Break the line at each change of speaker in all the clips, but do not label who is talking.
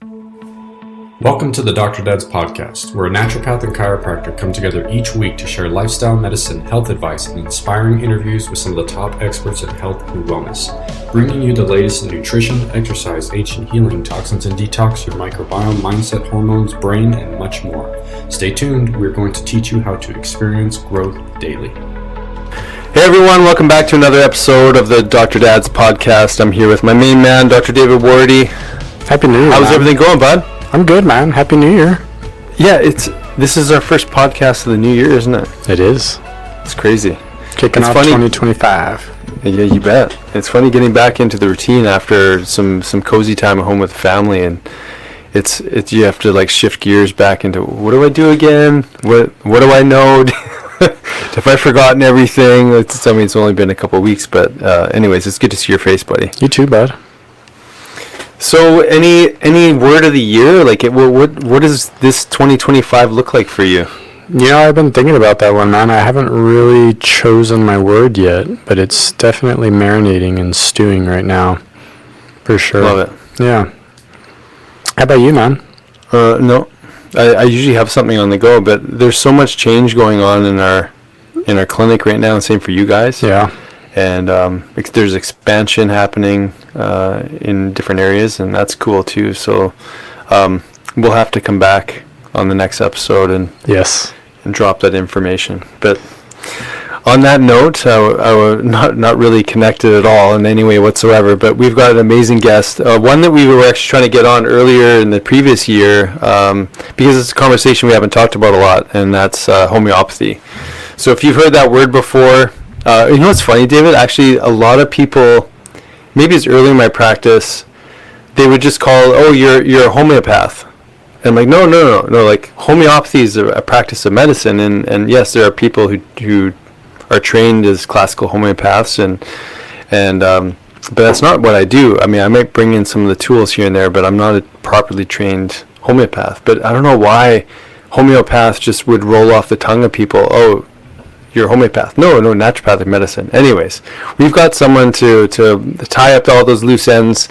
Welcome to the Dr. Dad's podcast, where a naturopath and chiropractor come together each week to share lifestyle medicine, health advice, and inspiring interviews with some of the top experts in health and wellness, bringing you the latest in nutrition, exercise, ancient healing, toxins and detox, your microbiome, mindset, hormones, brain, and much more. Stay tuned. We're going to teach you how to experience growth daily.
Hey everyone, welcome back to another episode of the Dr. Dad's podcast. I'm here with my main man, Dr. David Wardy.
Happy New Year.
How's everything going, bud?
I'm good, man. Happy New Year.
Yeah, this is our first podcast of the new year, isn't it?
It is.
It's crazy.
Kicking off 2025.
Yeah, you bet. It's funny getting back into the routine after some cozy time at home with the family, and it's you have to like shift gears back into what do I do again? What do I know? Have I forgotten everything? It's only been a couple of weeks, but anyways, it's good to see your face, buddy.
You too, bud.
So, any word of the year? Like, what does this 2025 look like for you?
You know, I've been thinking about that one, man. I haven't really chosen my word yet, but it's definitely marinating and stewing right now, for sure.
Love it.
Yeah. How about you, man?
No, I usually have something on the go, but there's so much change going on in our clinic right now. And same for you guys.
Yeah.
And there's expansion happening in different areas, and that's cool too. So we'll have to come back on the next episode and drop that information. But on that note, I was not really connected at all in any way whatsoever. But we've got an amazing guest, one that we were actually trying to get on earlier in the previous year because it's a conversation we haven't talked about a lot, and that's homeopathy. So if you've heard that word before. You know what's funny, David? Actually, a lot of people, maybe it's early in my practice, they would just call, you're a homeopath. And I'm like, no. Like, homeopathy is a practice of medicine, and yes, there are people who are trained as classical homeopaths, but that's not what I do. I mean, I might bring in some of the tools here and there, but I'm not a properly trained homeopath. But I don't know why homeopaths just would roll off the tongue of people. Oh, you're a homeopath. No, naturopathic medicine. Anyways, we've got someone to tie up all those loose ends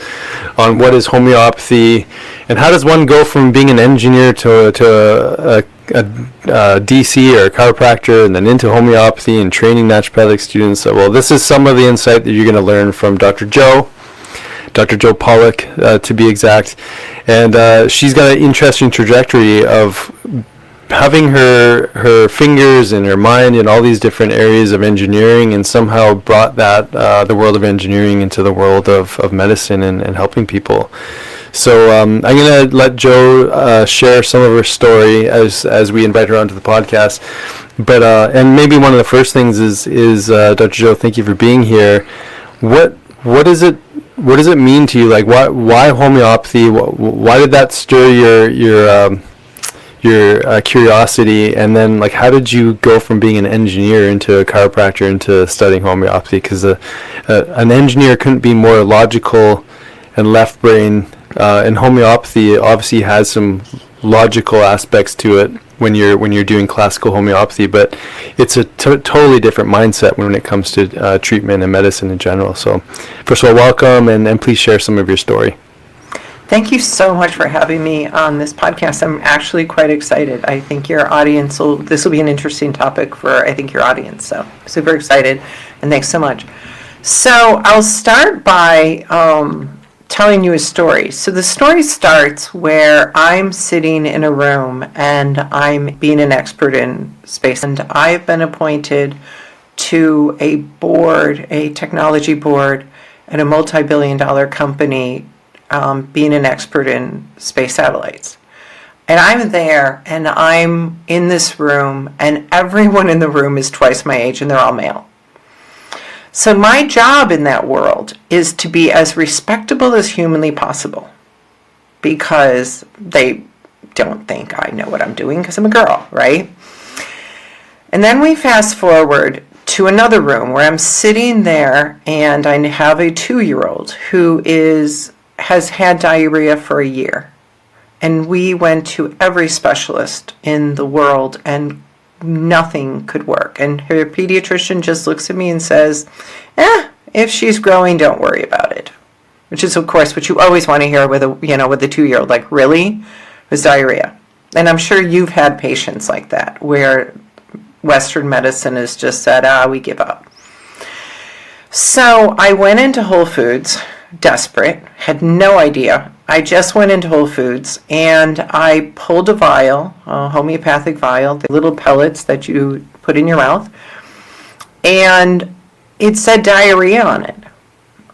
on what is homeopathy and how does one go from being an engineer to a DC or a chiropractor and then into homeopathy and training naturopathic students. So, well, this is some of the insight that you're going to learn from Dr. Joe Polich, to be exact. And she's got an interesting trajectory of having her fingers and her mind in all these different areas of engineering, and somehow brought that the world of engineering into the world of medicine and helping people. So I'm going to let Jo share some of her story as we invite her onto the podcast. But and maybe one of the first things is Dr. Jo, thank you for being here. What does it mean to you? Like, why homeopathy? Why did that stir your curiosity, and then like how did you go from being an engineer into a chiropractor into studying homeopathy? Because an engineer couldn't be more logical and left brain, and homeopathy obviously has some logical aspects to it when you're doing classical homeopathy, but it's a totally different mindset when it comes to treatment and medicine in general. So first of all, welcome, and please share some of your story.
Thank you so much for having me on this podcast. I'm actually quite excited. I think your audience this will be an interesting topic for, I think, your audience. So super excited, and thanks so much. So I'll start by telling you a story. So the story starts where I'm sitting in a room and I'm being an expert in space, and I've been appointed to a board, a technology board at a multi-billion-dollar company, being an expert in space satellites. And I'm there, and I'm in this room, and everyone in the room is twice my age, and they're all male. So my job in that world is to be as respectable as humanly possible, because they don't think I know what I'm doing because I'm a girl, right? And then we fast forward to another room where I'm sitting there, and I have a 2-year-old who has had diarrhea for a year. And we went to every specialist in the world, and nothing could work. And her pediatrician just looks at me and says, if she's growing, don't worry about it. which is, of course, what you always want to hear with a 2-year-old, like, really? It was diarrhea. And I'm sure you've had patients like that, where Western medicine has just said, we give up. So I went into Whole Foods, desperate, had no idea. I just went into Whole Foods, and I pulled a vial, a homeopathic vial, the little pellets that you put in your mouth, and it said diarrhea on it.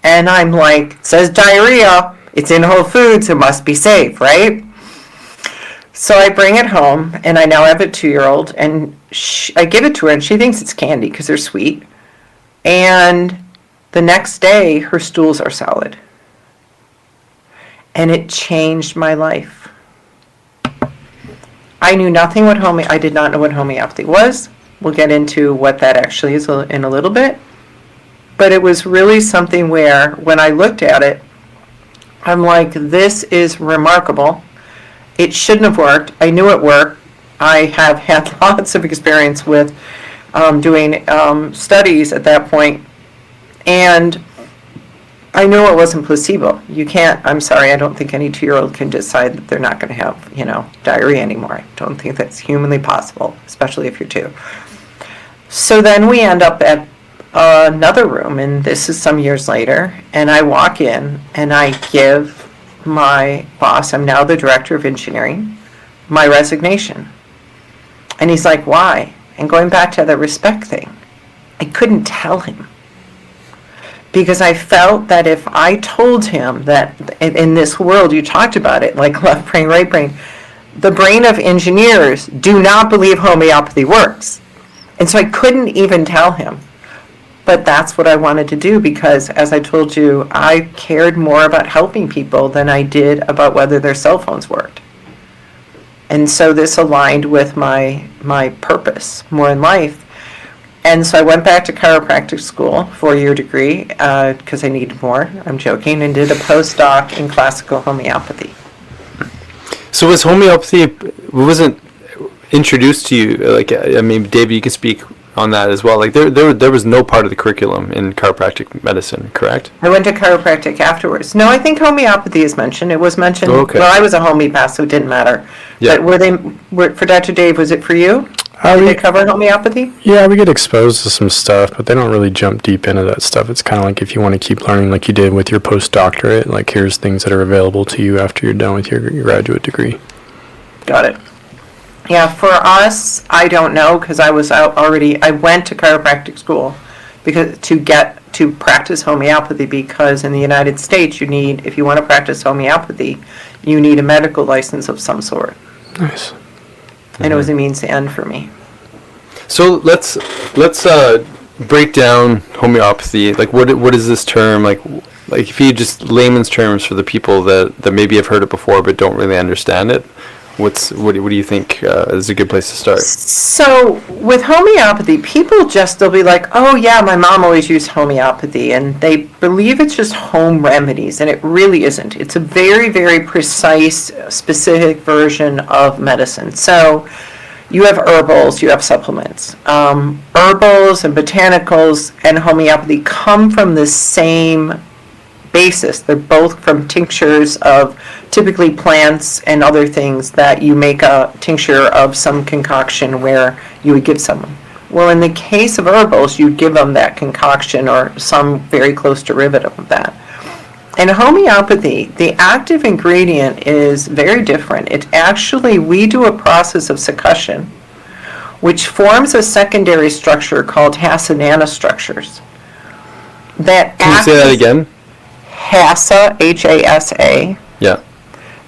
And I'm like, it says diarrhea, it's in Whole Foods, it must be safe, right? So I bring it home, and I now have a 2-year-old, and I give it to her, and she thinks it's candy because they're sweet. And the next day, her stools are solid. And it changed my life. I knew nothing I did not know what homeopathy was. We'll get into what that actually is in a little bit. But it was really something where, when I looked at it, I'm like, this is remarkable. It shouldn't have worked. I knew it worked. I have had lots of experience with doing studies at that point. And I knew it wasn't placebo. I'm sorry, I don't think any 2-year-old can decide that they're not going to have, diarrhea anymore. I don't think that's humanly possible, especially if you're 2. So then we end up at another room, and this is some years later, and I walk in, and I give my boss, I'm now the director of engineering, my resignation. And he's like, why? And going back to the respect thing, I couldn't tell him. Because I felt that if I told him that in this world, you talked about it, like left brain, right brain, the brain of engineers do not believe homeopathy works. And so I couldn't even tell him. But that's what I wanted to do because, as I told you, I cared more about helping people than I did about whether their cell phones worked. And so this aligned with my purpose more in life. And so I went back to chiropractic school, 4-year degree, because I needed more. I'm joking, and did a postdoc in classical homeopathy.
So was homeopathy, wasn't introduced to you, David, you can speak on that as well. Like there was no part of the curriculum in chiropractic medicine, correct?
I went to chiropractic afterwards. No, I think homeopathy is mentioned. It was mentioned.
Okay.
Well, I was a homeopath, so it didn't matter.
Yeah.
But for Dr. Dave, was it for you? Did they cover homeopathy?
Yeah, we get exposed to some stuff, but they don't really jump deep into that stuff. It's kind of like if you want to keep learning like you did with your postdoctorate, like here's things that are available to you after you're done with your graduate degree.
Got it. Yeah, for us, I don't know because I was out already. I went to chiropractic school because to practice homeopathy because in the United States you need, if you want to practice homeopathy, you need a medical license of some sort.
Nice.
And it was a means to end for me.
So let's break down homeopathy. Like what is this term? Like if you just layman's terms for the people that maybe have heard it before but don't really understand it. What do you think is a good place to start?
So with homeopathy, people they'll be like, oh yeah, my mom always used homeopathy, and they believe it's just home remedies, and it really isn't. It's a very, very precise, specific version of medicine. So you have herbals, you have supplements. Herbals and botanicals and homeopathy come from the same basis. They're both from tinctures of typically plants and other things that you make a tincture of some concoction where you would give someone. Well, in the case of herbals, you'd give them that concoction or some very close derivative of that. In homeopathy, the active ingredient is very different. It actually, we do a process of succussion, which forms a secondary structure called Hasa nanostructures.
Can you say that again?
Hasa, H-A-S-A.
Yeah.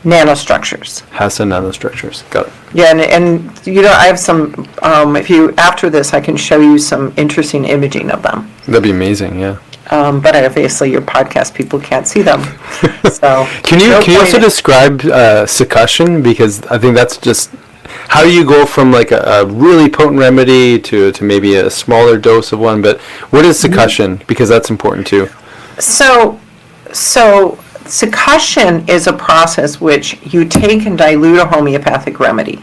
Nanostructures.
Hasa nanostructures. Got it.
Yeah, and I have some, after this, I can show you some interesting imaging of them.
That'd be amazing, yeah.
But obviously your podcast people can't see them. So
Can you also describe succussion? Because I think that's just, how do you go from like a really potent remedy to maybe a smaller dose of one? But what is succussion? Because that's important too.
So succussion is a process which you take and dilute a homeopathic remedy.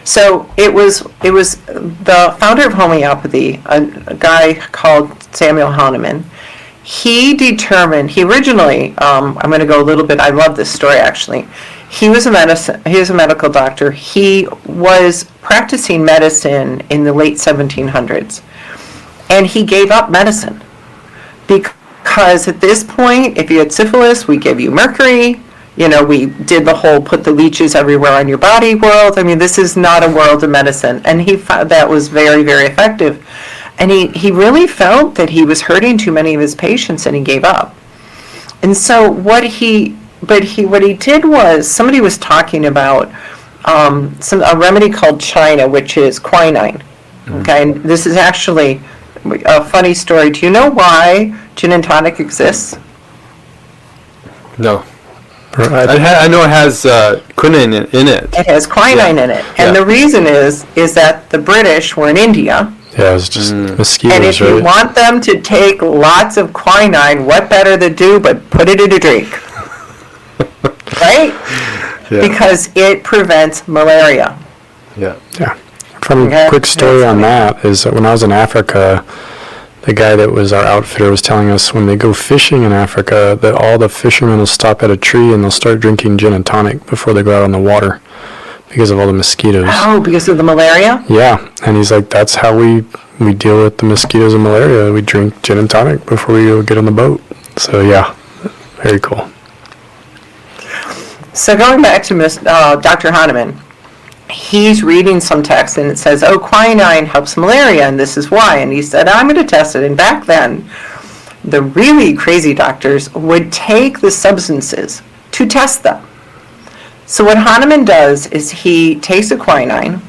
So it was the founder of homeopathy, a guy called Samuel Hahnemann. he determined, he originally, I'm going to go a little bit, I love this story actually. He was a medical doctor. He was practicing medicine in the late 1700s. And he gave up medicine. Because at this point, if you had syphilis, we gave you mercury. We did the whole put the leeches everywhere on your body world. I mean, this is not a world of medicine. And he found that was very, very effective. And he really felt that he was hurting too many of his patients, and he gave up. And so what he did was, somebody was talking about a remedy called China, which is quinine. Okay, and this is actually a funny story. Do you know why gin and tonic exists?
No. I know it has quinine in it.
It has quinine in it. And the reason is that the British were in India.
Yeah, it's just mosquitoes,
and if you want them to take lots of quinine, what better to do but put it in a drink? Right? Yeah. Because it prevents malaria.
Yeah. A quick story on that is that when I was in Africa, the guy that was our outfitter was telling us when they go fishing in Africa that all the fishermen will stop at a tree and they'll start drinking gin and tonic before they go out on the water because of all the mosquitoes.
Oh, because of the malaria?
Yeah, and he's like, that's how we deal with the mosquitoes and malaria. We drink gin and tonic before we go get on the boat. So yeah, very cool.
So going back to Dr. Hahnemann, he's reading some text and it says, quinine helps malaria and this is why. And he said, I'm going to test it. And back then, the really crazy doctors would take the substances to test them. So what Hahnemann does is he takes a quinine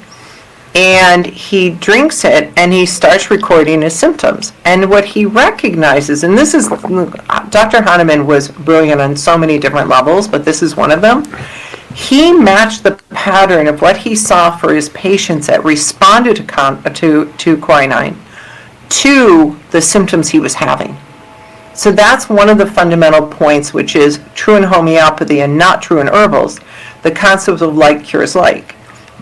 and he drinks it and he starts recording his symptoms. And what he recognizes, and this is, Dr. Hahnemann was brilliant on so many different levels, but this is one of them. He matched the pattern of what he saw for his patients that responded to quinine to the symptoms he was having. So that's one of the fundamental points, which is true in homeopathy and not true in herbals, the concept of like cures like.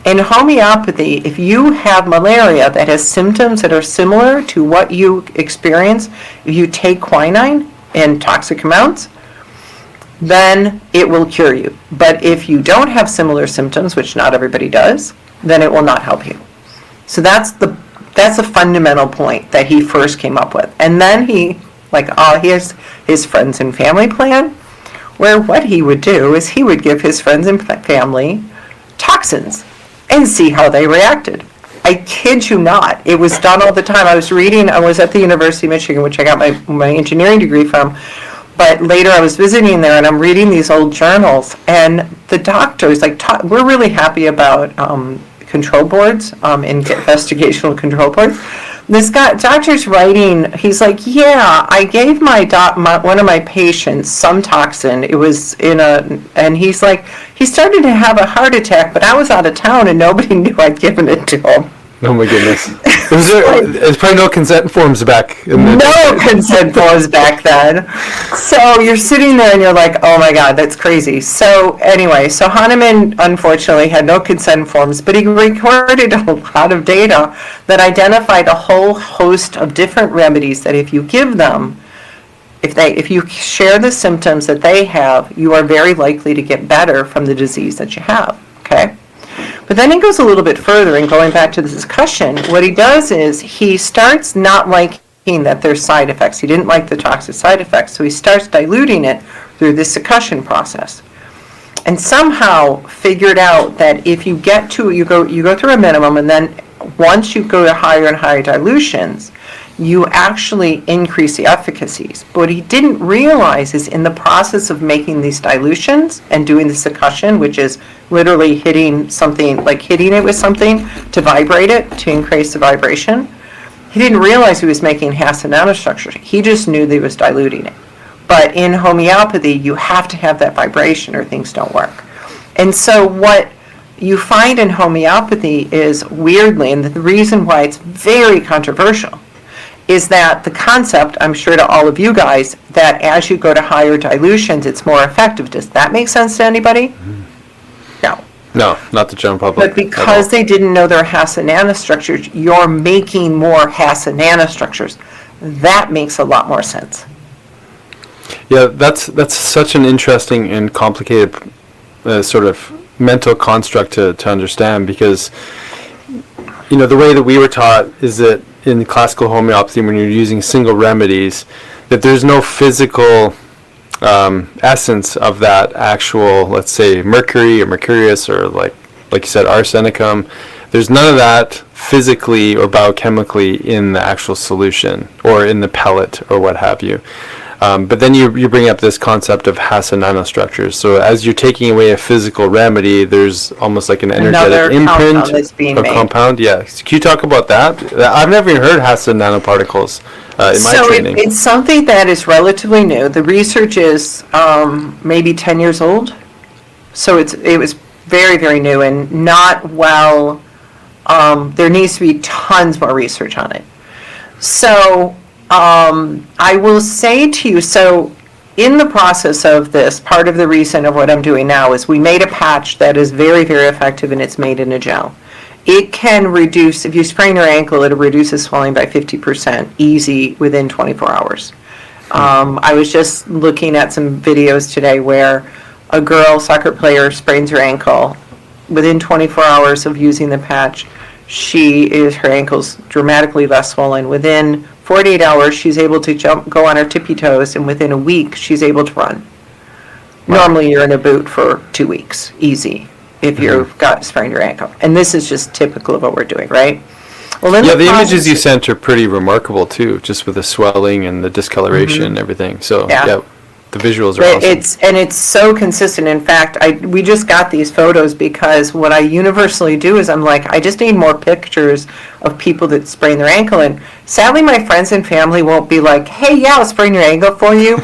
In homeopathy, if you have malaria that has symptoms that are similar to what you experience, if you take quinine in toxic amounts, then it will cure you. But if you don't have similar symptoms, which not everybody does, then it will not help you. So that's a fundamental point that he first came up with. And then he has his friends and family plan, where what he would do is he would give his friends and family toxins and see how they reacted. I kid you not. It was done all the time. I was at the University of Michigan, which I got my engineering degree from. But later I was visiting there and I'm reading these old journals and the doctors, we're really happy about control boards, investigational control boards. This guy, doctor's writing, he's like, yeah, I gave one of my patients some toxin. It was and he's like, he started to have a heart attack, but I was out of town and nobody knew I'd given it to him.
Oh my goodness. There's probably no consent forms back.
No consent forms back then. So you're sitting there and you're like, oh my God, that's crazy. So anyway, Hahnemann unfortunately had no consent forms, but he recorded a lot of data that identified a whole host of different remedies that if you give them, if you share the symptoms that they have, you are very likely to get better from the disease that you have, okay? But then he goes a little bit further, and going back to the discussion, what he does is he starts not liking that there's side effects. He didn't like the toxic side effects, so he starts diluting it through the succussion process. And somehow figured out that if you get to, you go through a minimum, and then once you go to higher and higher dilutions, you actually increase the efficacies. But what he didn't realize is in the process of making these dilutions and doing the succussion, which is literally hitting something, like hitting it with something to vibrate it, to increase the vibration, he didn't realize he was making Hassa nanostructures. He just knew that he was diluting it. But in homeopathy, you have to have that vibration or things don't work. And so what you find in homeopathy is, weirdly, and the reason why it's very controversial, is that the concept, I'm sure to all of you guys, that as you go to higher dilutions, it's more effective. Does that make sense to anybody? No.
No, not the general public.
But because they didn't know their Hassa nanostructures, you're making more Hassa nanostructures. That makes a lot more sense.
Yeah, that's such an interesting and complicated sort of mental construct to understand, because the way that we were taught is that in classical homeopathy, when you're using single remedies, that there's no physical essence of that actual, let's say, mercury or mercurius, or like you said, arsenicum. There's none of that physically or biochemically in the actual solution or in the pellet or what have you. But then you bring up this concept of Hassa nanostructures. So as you're taking away a physical remedy, there's almost like an energetic imprint or compound. Yeah. So can you talk about that? I've never even heard Hassa nanoparticles in my training.
So it's something that is relatively new. The research is maybe 10 years old. So it was very, very new and not well. There needs to be tons more research on it. So I will say to you, so in the process of this, part of the reason of what I'm doing now is we made a patch that is very, very effective, and it's made in a gel. It can reduce, if you sprain your ankle, it reduces swelling by 50% easy within 24 hours. I was just looking at some videos today where a girl, soccer player, sprains her ankle. Within 24 hours of using the patch, her ankle's dramatically less swollen. Within 48 hours, she's able to go on her tippy toes, and within a week, she's able to run. Wow. Normally, you're in a boot for 2 weeks, easy, if you've got sprained your ankle. And this is just typical of what we're doing, right? Well, the
images you sent are pretty remarkable, too, just with the swelling and the discoloration and everything. So, yeah, the visuals are awesome.
It's so consistent. In fact, we just got these photos because what I universally do is I'm like, I just need more pictures of people that sprain their ankle. And sadly, my friends and family won't be like, hey, yeah, I'll sprain your ankle for you.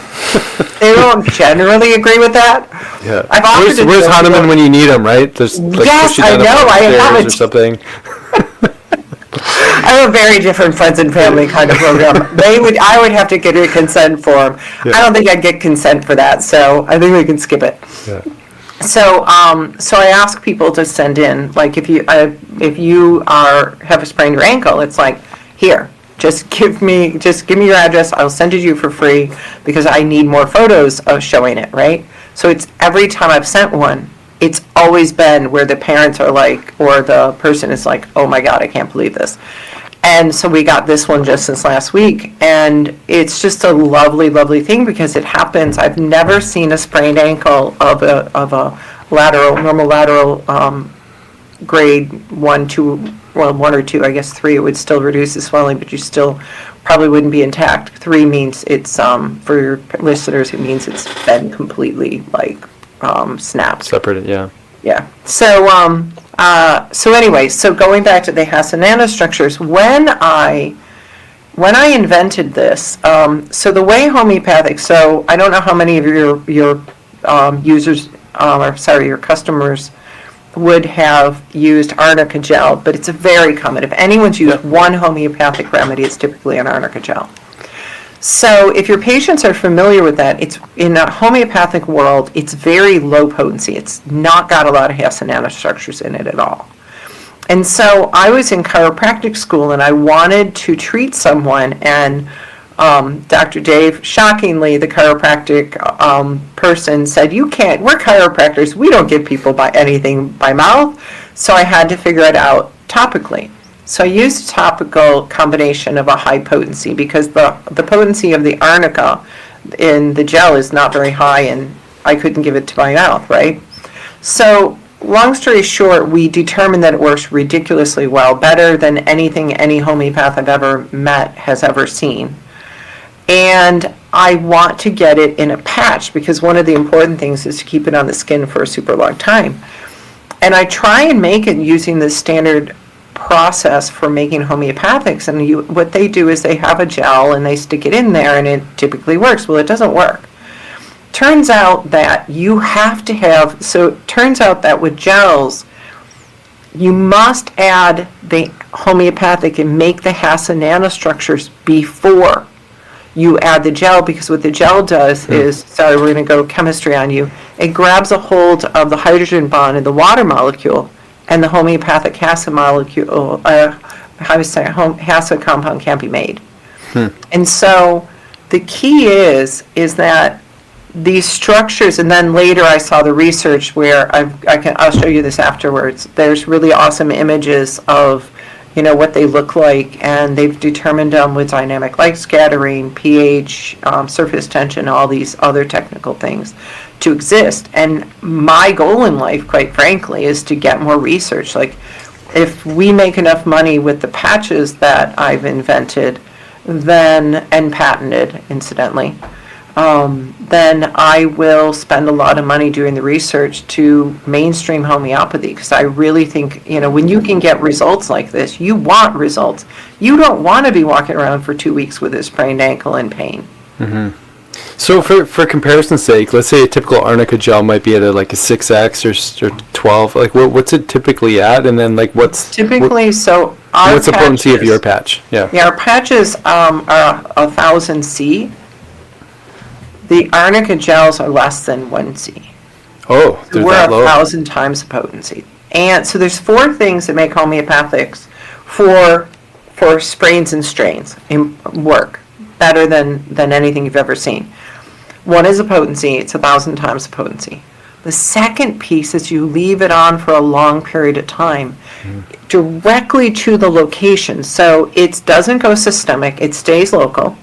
They don't generally agree with that.
Yeah. Where's Hahnemann when you need him, right?
Yes, I know. I have
or something.
I have a very different friends and family kind of program. I would have to get a consent form. Yeah. I don't think I'd get consent for that, so I think we can skip it.
Yeah.
So I ask people to send in, like if you have a sprained your ankle, it's like, here, just give me your address. I'll send it to you for free because I need more photos of showing it, right? So it's every time I've sent one, it's always been where the parents are like, or the person is like, oh my God, I can't believe this. And so we got this one just this last week, and it's just a lovely, lovely thing because it happens. I've never seen a sprained ankle of a normal lateral grade 1, 2, well, 1 or 2, I guess 3, it would still reduce the swelling, but you still probably wouldn't be intact. 3 means it's, for your listeners, it means it's been completely snapped.
Separated, yeah.
Yeah. So anyway, so going back to the Hassa nanostructures, when I invented this, so the way homeopathic, so I don't know how many of your users, your customers would have used arnica gel, but it's a very common. If anyone's used one homeopathic remedy, it's typically an arnica gel. So if your patients are familiar with that, it's in a homeopathic world, it's very low potency. It's not got a lot of Hassa nanostructures in it at all. And so I was in chiropractic school and I wanted to treat someone, and Dr. Dave, shockingly, the chiropractic person said, you can't, we're chiropractors, we don't give people anything by mouth. So I had to figure it out topically. So I used a topical combination of a high potency because the potency of the arnica in the gel is not very high, and I couldn't give it to my mouth, right? So long story short, we determined that it works ridiculously well, better than anything any homeopath I've ever met has ever seen. And I want to get it in a patch because one of the important things is to keep it on the skin for a super long time. And I try and make it using the standard process for making homeopathics, and what they do is they have a gel and they stick it in there and it typically works. Well, it doesn't work. Turns out that you have to have, so it turns out that with gels, you must add the homeopathic and make the Hassa nanostructures before you add the gel, because what the gel does is, sorry, we're going to go chemistry on you, it grabs a hold of the hydrogen bond in the water molecule, and the homeopathic Hassa molecule, Hassa compound can't be made. And so the key is that these structures, and then later I saw the research where I'll show you this afterwards. There's really awesome images of, what they look like, and they've determined them with dynamic light scattering, pH, surface tension, all these other technical things to exist. And my goal in life, quite frankly, is to get more research. Like, if we make enough money with the patches that I've invented, and patented, incidentally, then I will spend a lot of money doing the research to mainstream homeopathy, because I really think, when you can get results like this, you want results. You don't want to be walking around for 2 weeks with a sprained ankle and pain.
Mm-hmm. So for comparison's sake, let's say a typical arnica gel might be at a 6x or 12. Like, what's it typically at? And then what's the potency of your patch? Yeah,
our patches are 1,000 C. The arnica gels are less than 1 C.
Oh, they're
we're
that low.
1,000 times the potency. And so there's 4 things that make homeopathics for sprains and strains work better than anything you've ever seen. One is the potency. It's 1,000 times the potency. The second piece is you leave it on for a long period of time, directly to the location. So it doesn't go systemic. It stays local.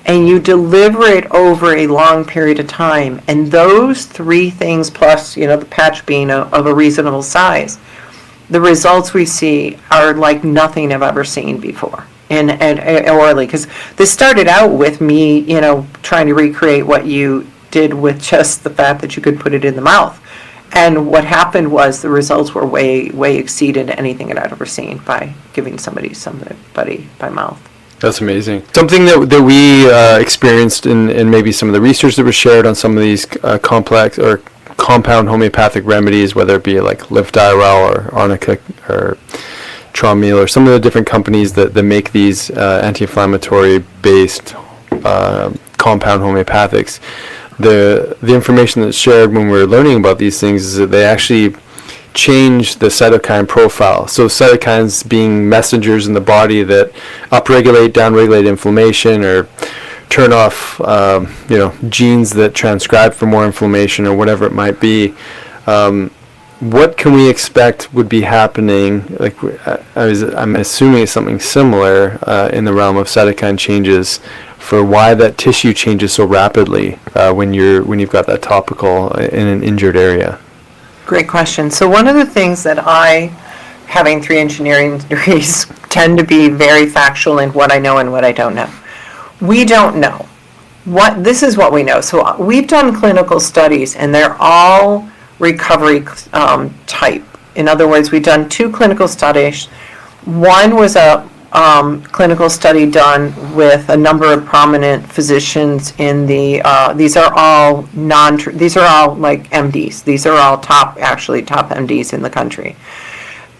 And you deliver it over a long period of time. And those 3 things, plus, the patch being of a reasonable size, the results we see are like nothing I've ever seen before in orally. Because this started out with me, trying to recreate what you did with just the fact that you could put it in the mouth. And what happened was the results were way, way exceeded anything that I'd ever seen by giving somebody by mouth.
That's amazing. Something that we experienced in maybe some of the research that was shared on some of these complex or compound homeopathic remedies, whether it be like Livdiarel or Arnica or Traumil or some of the different companies that make these anti-inflammatory based compound homeopathics. The information that's shared when we're learning about these things is that they actually change the cytokine profile. So cytokines being messengers in the body that upregulate, downregulate inflammation, or turn off, genes that transcribe for more inflammation, or whatever it might be. What can we expect would be happening? Like, I'm assuming it's something similar in the realm of cytokine changes for why that tissue changes so rapidly when you've got that topical in an injured area.
Great question. So one of the things that having 3 engineering degrees, tend to be very factual in what I know and what I don't know. We don't know. This is what we know. So we've done clinical studies, and they're all recovery type. In other words, we've done 2 clinical studies. One was a clinical study done with a number of prominent physicians in the, these are all like MDs. These are all top MDs in the country.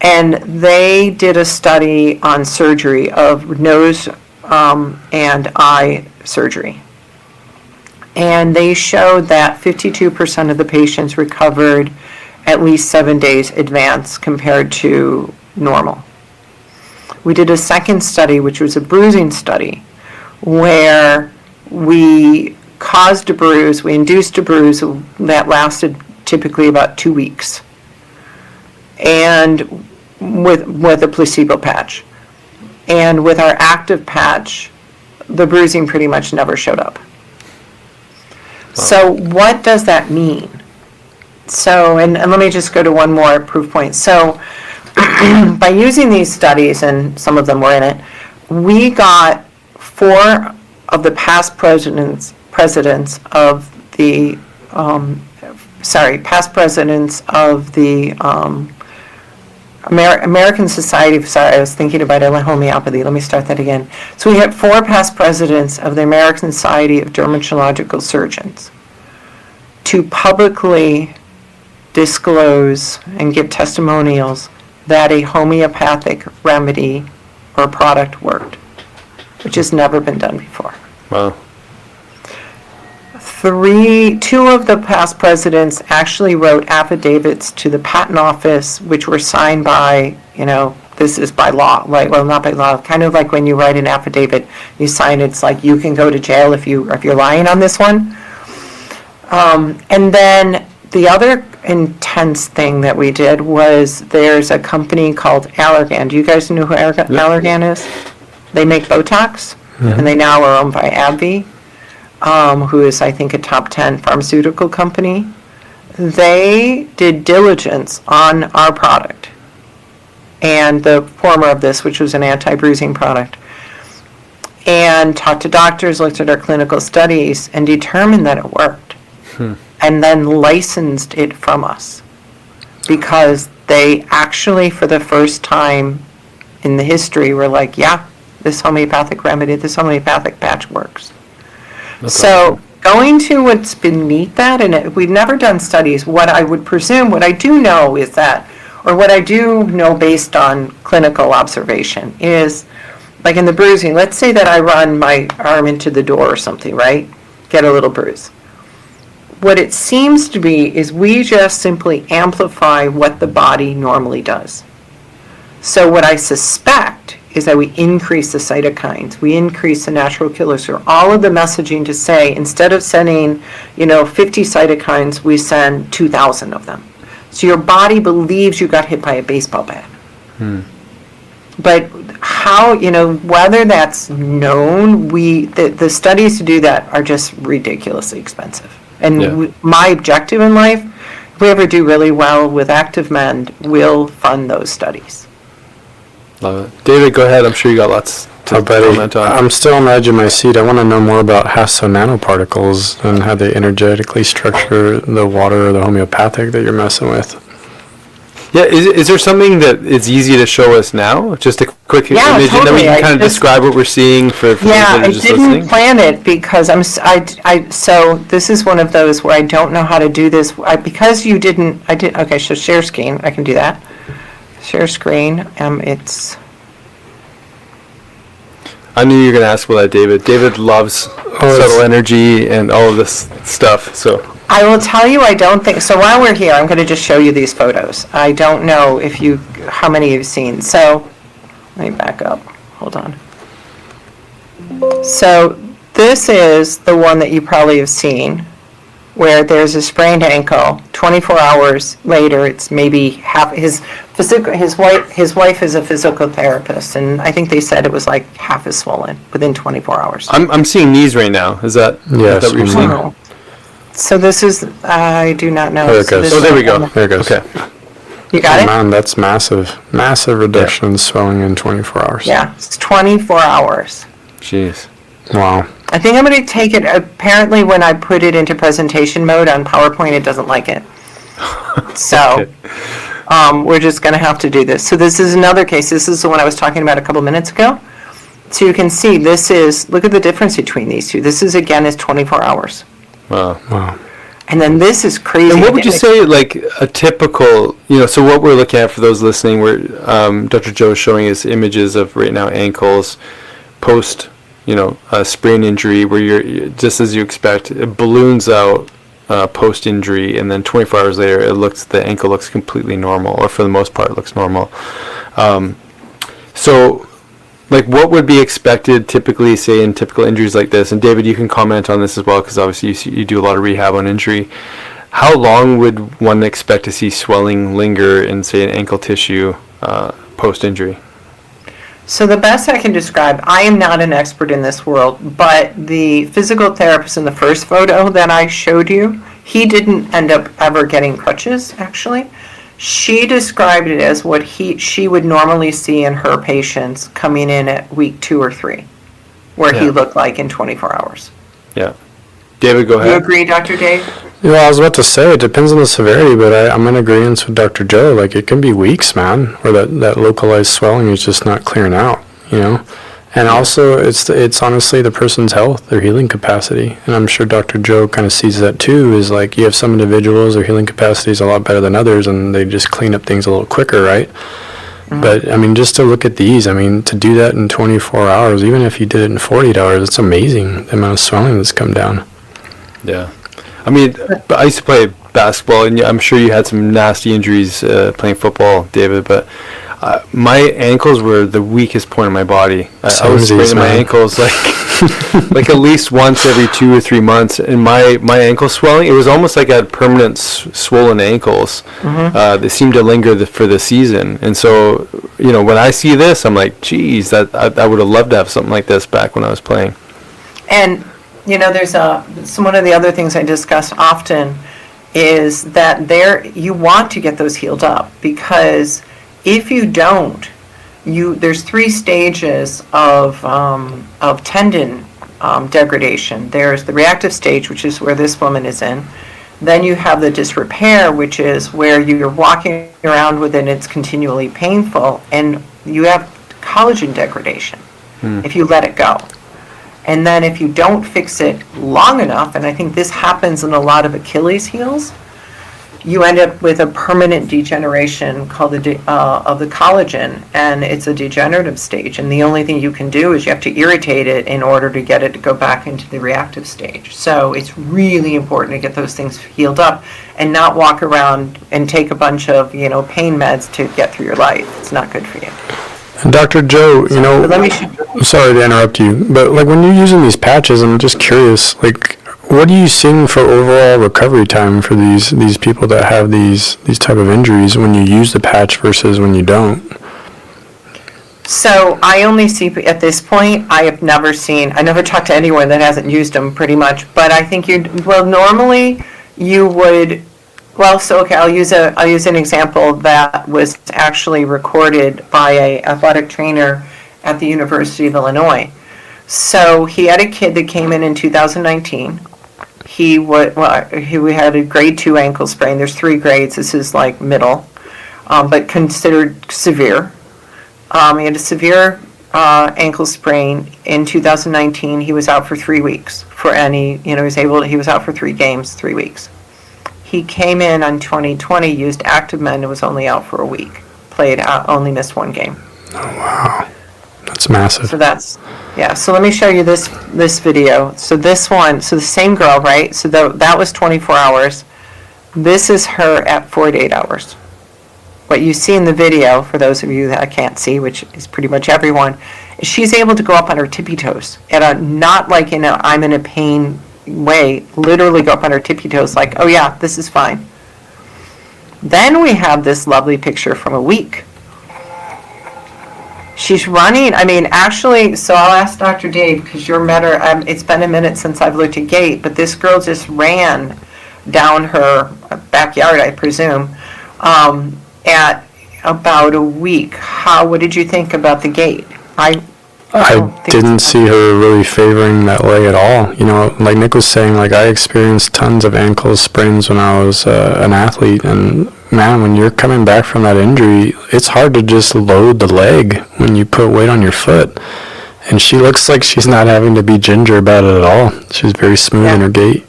And they did a study on surgery of nose and eye surgery. And they showed that 52% of the patients recovered at least 7 days advance compared to normal. We did a second study, which was a bruising study, where we caused a bruise, we induced a bruise that lasted typically about 2 weeks, and with a placebo patch. And with our active patch, the bruising pretty much never showed up. So what does that mean? So, and let me just go to one more proof point. So by using these studies, and some of them were in it, we got 4 of the past presidents of the American Society of, I was thinking about homeopathy. Let me start that again. So we had 4 past presidents of the American Society of Dermatological Surgeons to publicly disclose and give testimonials that a homeopathic remedy or product worked, which has never been done before.
Wow.
2 of the past presidents actually wrote affidavits to the patent office, which were signed by, this is by law, right? Well, not by law, kind of like when you write an affidavit, you sign it, it's like you can go to jail if you're lying on this one. And then the other intense thing that we did was there's a company called Allergan. Do you guys know who Allergan is? They make Botox, and they now are owned by AbbVie, who is, I think, a top 10 pharmaceutical company. They did diligence on our product and the former of this, which was an anti-bruising product, and talked to doctors, looked at our clinical studies, and determined that it worked. And then licensed it from us because they actually, for the first time in the history, were like, yeah, this homeopathic remedy, this homeopathic patch works. That's so awesome. Going to what's beneath that, and we've never done studies, what I would presume, what I do know is that, or what I do know based on clinical observation is, like in the bruising, let's say that I run my arm into the door or something, right? Get a little bruise. What it seems to be is we just simply amplify what the body normally does. So what I suspect is that we increase the cytokines, we increase the natural killers, or all of the messaging to say, instead of sending, 50 cytokines, we send 2,000 of them. So your body believes you got hit by a baseball bat. But how, whether that's known, the studies to do that are just ridiculously expensive. And my objective in life, if we ever do really well with Activmend, we'll fund those studies.
Love it. David, go ahead. I'm sure you got lots to comment on.
I'm still on the edge of my seat. I want to know more about HASO nanoparticles and how they energetically structure the water or the homeopathic that you're messing with.
Yeah, is there something that is easy to show us now? Just a quick image, totally. And then we can kind of describe what we're seeing for people that are just listening.
I didn't plan it because so this is one of those where I don't know how to do this. Because you didn't, okay, so share screen, I can do that. Share screen, it's...
I knew you were going to ask about that, David. David loves subtle energy and all of this stuff, so...
I will tell you, I don't think, so while we're here, I'm going to just show you these photos. I don't know how many you've seen. So, let me back up. Hold on. So, this is the one that you probably have seen, where there's a sprained ankle. 24 hours later, it's maybe half, his wife is a physical therapist, and I think they said it was like half as swollen within 24 hours.
I'm seeing these right now. Is that what you're seeing?
Oh. So this is, I do not know.
There it goes.
So there we go.
There it goes.
Okay.
You got it?
Man, that's massive. Massive reduction in swelling in 24 hours.
Yeah, it's 24 hours.
Jeez.
Wow.
I think I'm going to take it, apparently when I put it into presentation mode on PowerPoint, it doesn't like it. So, we're just going to have to do this. So this is another case. This is the one I was talking about a couple minutes ago. So you can see look at the difference between these two. This is, again, is 24 hours.
Wow.
And then this is crazy.
And what would you say, like, a typical, so what we're looking at for those listening, where Dr. Joe is showing us images of right now ankles post, a sprain injury where you're, just as you expect, it balloons out post injury, and then 24 hours later, the ankle looks completely normal, or for the most part, looks normal. So, like, what would be expected typically, say, in typical injuries like this? And David, you can comment on this as well, because obviously you do a lot of rehab on injury. How long would one expect to see swelling linger in, say, an ankle tissue post-injury?
So the best I can describe, I am not an expert in this world, but the physical therapist in the first photo that I showed you, he didn't end up ever getting crutches, actually. She described it as what she would normally see in her patients coming in at week 2 or 3, where he looked like in 24 hours.
Yeah. David, go ahead.
You agree, Dr. Dave?
Well, I was about to say, it depends on the severity, but I'm in agreement with Dr. Joe. Like, it can be weeks, man, where that localized swelling is just not clearing out, And also, it's honestly the person's health, their healing capacity. And I'm sure Dr. Joe kind of sees that too, is like you have some individuals, their healing capacity is a lot better than others, and they just clean up things a little quicker, right? Mm-hmm. But, I mean, just to look at these, to do that in 24 hours, even if you did it in 48 hours, it's amazing the amount of swelling that's come down.
Yeah. I mean, I used to play basketball, and I'm sure you had some nasty injuries playing football, David, but my ankles were the weakest point in my body. I was spraining my ankles like like at least once every 2 or 3 months. And my ankle swelling, it was almost like I had permanent swollen ankles. They seemed to linger for the season. And so, when I see this, I'm like, geez, I would have loved to have something like this back when I was playing.
And, there's one of the other things I discuss often is that you want to get those healed up, because if you don't, there's 3 stages of tendon degradation. There's the reactive stage, which is where this woman is in. Then you have the disrepair, which is where you're walking around with it and it's continually painful, and you have collagen degradation if you let it go. And then if you don't fix it long enough, and I think this happens in a lot of Achilles heels, you end up with a permanent degeneration called of the collagen, and it's a degenerative stage. And the only thing you can do is you have to irritate it in order to get it to go back into the reactive stage. So it's really important to get those things healed up and not walk around and take a bunch of pain meds to get through your life. It's not good for you.
And Dr. Joe, sorry to interrupt you, but like when you're using these patches, I'm just curious, like, what are you seeing for overall recovery time for these people that have these type of injuries when you use the patch versus when you don't?
So I only see, at this point, I never talked to anyone that hasn't used them pretty much, but I think normally you would, I'll use an example that was actually recorded by an athletic trainer at the University of Illinois. So he had a kid that came in 2019. He had a grade 2 ankle sprain. There's 3 grades. This is like middle, but considered severe. He had a severe ankle sprain in 2019. He was out for 3 weeks he was out for 3 games, 3 weeks. He came in 2020, used Activmend, and was only out for a week. Only missed 1 game.
Oh, wow. That's massive.
So so let me show you this video. So this one, the same girl, right? So that was 24 hours. This is her at 48 hours. What you see in the video, for those of you that can't see, which is pretty much everyone, is she's able to go up on her tippy toes. Not like I'm in a pain way, literally go up on her tippy toes like, oh yeah, this is fine. Then we have this lovely picture from a week. She's running, so I'll ask Dr. Dave, because you're better, it's been a minute since I've looked at gait, but this girl just ran down her backyard, I presume, at about a week. What did you think about the gait? I
didn't see her really favoring that leg at all. Like Nick was saying, like I experienced tons of ankle sprains when I was an athlete, and man, when you're coming back from that injury, it's hard to just load the leg when you put weight on your foot. And she looks like she's not having to be ginger about it at all. She's very smooth in her gait.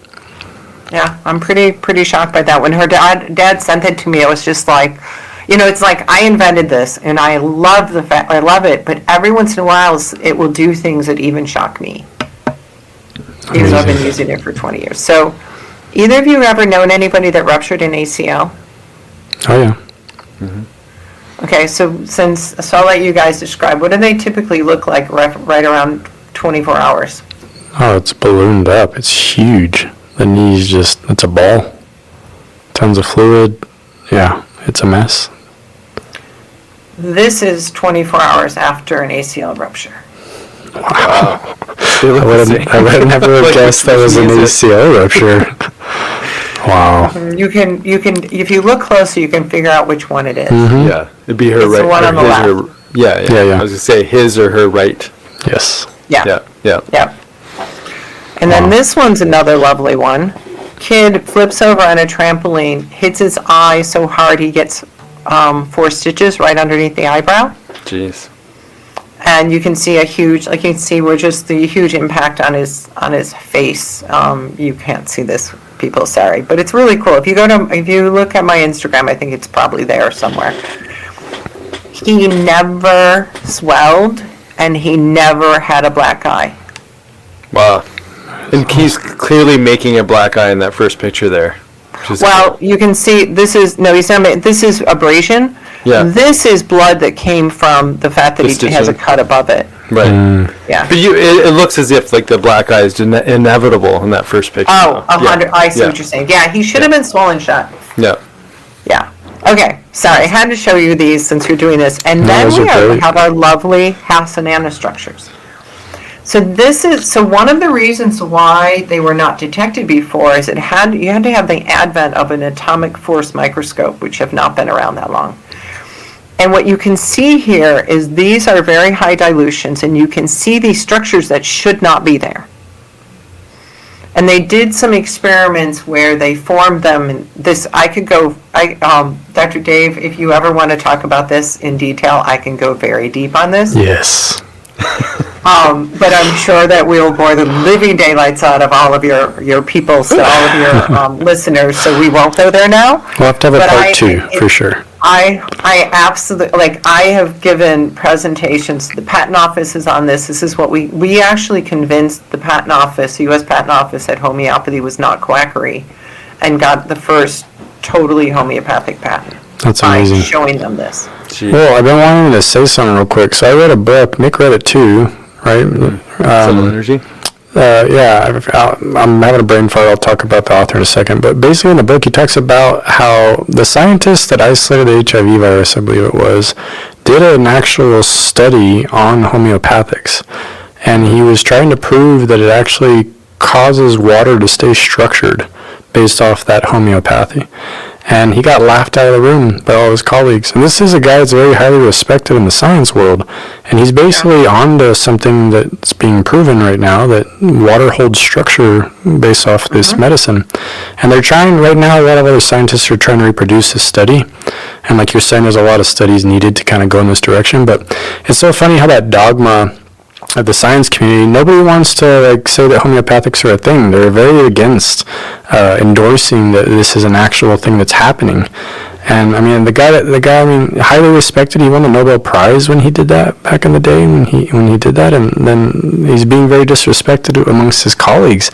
Yeah, I'm pretty shocked by that. When her dad sent it to me, it was just like, it's like I invented this, and I love it, but every once in a while it will do things that even shock me. Because I've been using it for 20 years. So, either of you ever known anybody that ruptured an ACL?
Oh, yeah.
Mm-hmm.
Okay, so I'll let you guys describe. What do they typically look like right around 24 hours?
Oh, it's ballooned up. It's huge. The knee's it's a ball. Tons of fluid. Yeah, it's a mess.
This is 24 hours after an ACL rupture.
Wow. I would have never guessed that was an ACL rupture. Wow.
You can if you look closer, you can figure out which one it is.
Mm-hmm. Yeah, it'd be her
it's
right.
The one on the left.
Yeah. I was gonna say his or her right.
Yes.
Yeah.
Yeah.
And then this one's another lovely one. Kid flips over on a trampoline, hits his eye so hard he gets 4 stitches right underneath the eyebrow.
Jeez.
And you can see the huge impact on his face. You can't see this, people, sorry, but it's really cool. If you look at my Instagram, I think it's probably there somewhere. He never swelled, and he never had a black eye.
Wow. And he's clearly making a black eye in that first picture there.
Well, you can see this is abrasion.
Yeah.
This is blood that came from the fact that he has a cut above it.
Right.
Yeah.
But it looks as if like the black eye is inevitable in that first picture.
Oh, 100. I see
Yeah.
what you're saying. Yeah, he should have been swollen shut.
Yeah.
Yeah. Okay. Sorry, I had to show you these since you're doing this. And then
those
we
are great.
have our lovely Hassa nanostructures. So one of the reasons why they were not detected before is you had to have the advent of an atomic force microscope, which have not been around that long. And what you can see here is these are very high dilutions, and you can see these structures that should not be there. And they did some experiments where they formed them. And this, Dr. Dave, if you ever want to talk about this in detail, I can go very deep on this.
Yes.
But I'm sure that we'll bore the living daylights out of all of your people, so all of your listeners, so we won't go there now.
We'll have to have a
But
part two, for sure.
I absolutely, I have given presentations, the patent office is on this. This is what we actually convinced the patent office, the U.S. Patent Office, that homeopathy was not quackery, and got the first totally homeopathic patent.
That's amazing.
By showing them this.
Well, I've been wanting to say something real quick. So I read a book. Nick read it too, right?
Subtle energy.
Yeah, I'm having a brain fart. I'll talk about the author in a second. But basically in the book, he talks about how the scientist that isolated the HIV virus, I believe it was, did an actual study on homeopathics. And he was trying to prove that it actually causes water to stay structured based off that homeopathy. And he got laughed out of the room by all his colleagues. And this is a guy that's very highly respected in the science world. And he's basically onto something that's being proven right now, that water holds structure based off this medicine. And they're trying, right now, a lot of other scientists are trying to reproduce this study. And like you're saying, there's a lot of studies needed to kind of go in this direction. But it's so funny how that dogma of the science community, nobody wants to say that homeopathics are a thing. They're very against endorsing that this is an actual thing that's happening. And I mean, the guy, highly respected. He won the Nobel Prize when he did that back in the day. When he did that, and then he's being very disrespected amongst his colleagues.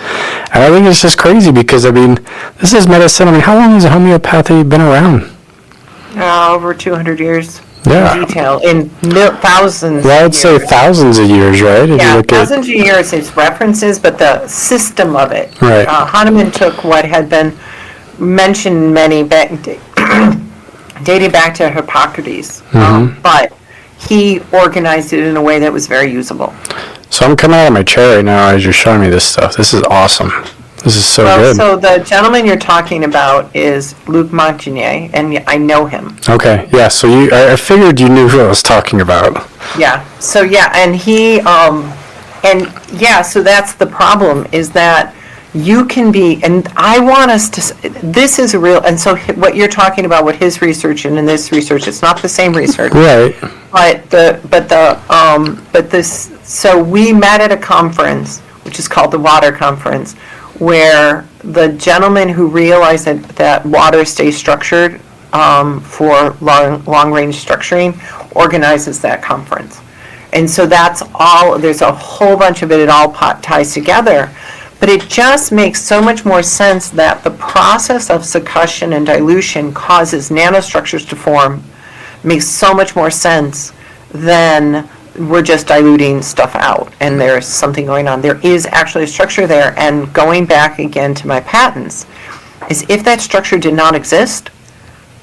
And I think it's just crazy because this is medicine. How long has homeopathy been around?
Over 200 years.
Yeah.
Detail in thousands.
Well, I'd say thousands of years, right?
Yeah, thousands of years. It's references, but the system of it.
Right.
Hahnemann took what had been mentioned dating back to Hippocrates, but he organized it in a way that was very usable.
So I'm coming out of my chair right now as you're showing me this stuff. This is awesome. This is so good.
So the gentleman you're talking about is Luc Montagnier, and I know him.
Okay, yeah, so I figured you knew who I was talking about.
Yeah, so and he, so that's the problem, is that you can be, and I want us to, this is a real, and so what you're talking about, what his research and in this research, it's not the same research.
Right.
So we met at a conference, which is called the Water Conference, where the gentleman who realized that water stays structured for long-range structuring organizes that conference. And so that's all, there's a whole bunch of it all ties together. But it just makes so much more sense that the process of succussion and dilution causes nanostructures to form. Makes so much more sense than we're just diluting stuff out and there's something going on. There is actually a structure there, and going back again to my patents, is if that structure did not exist,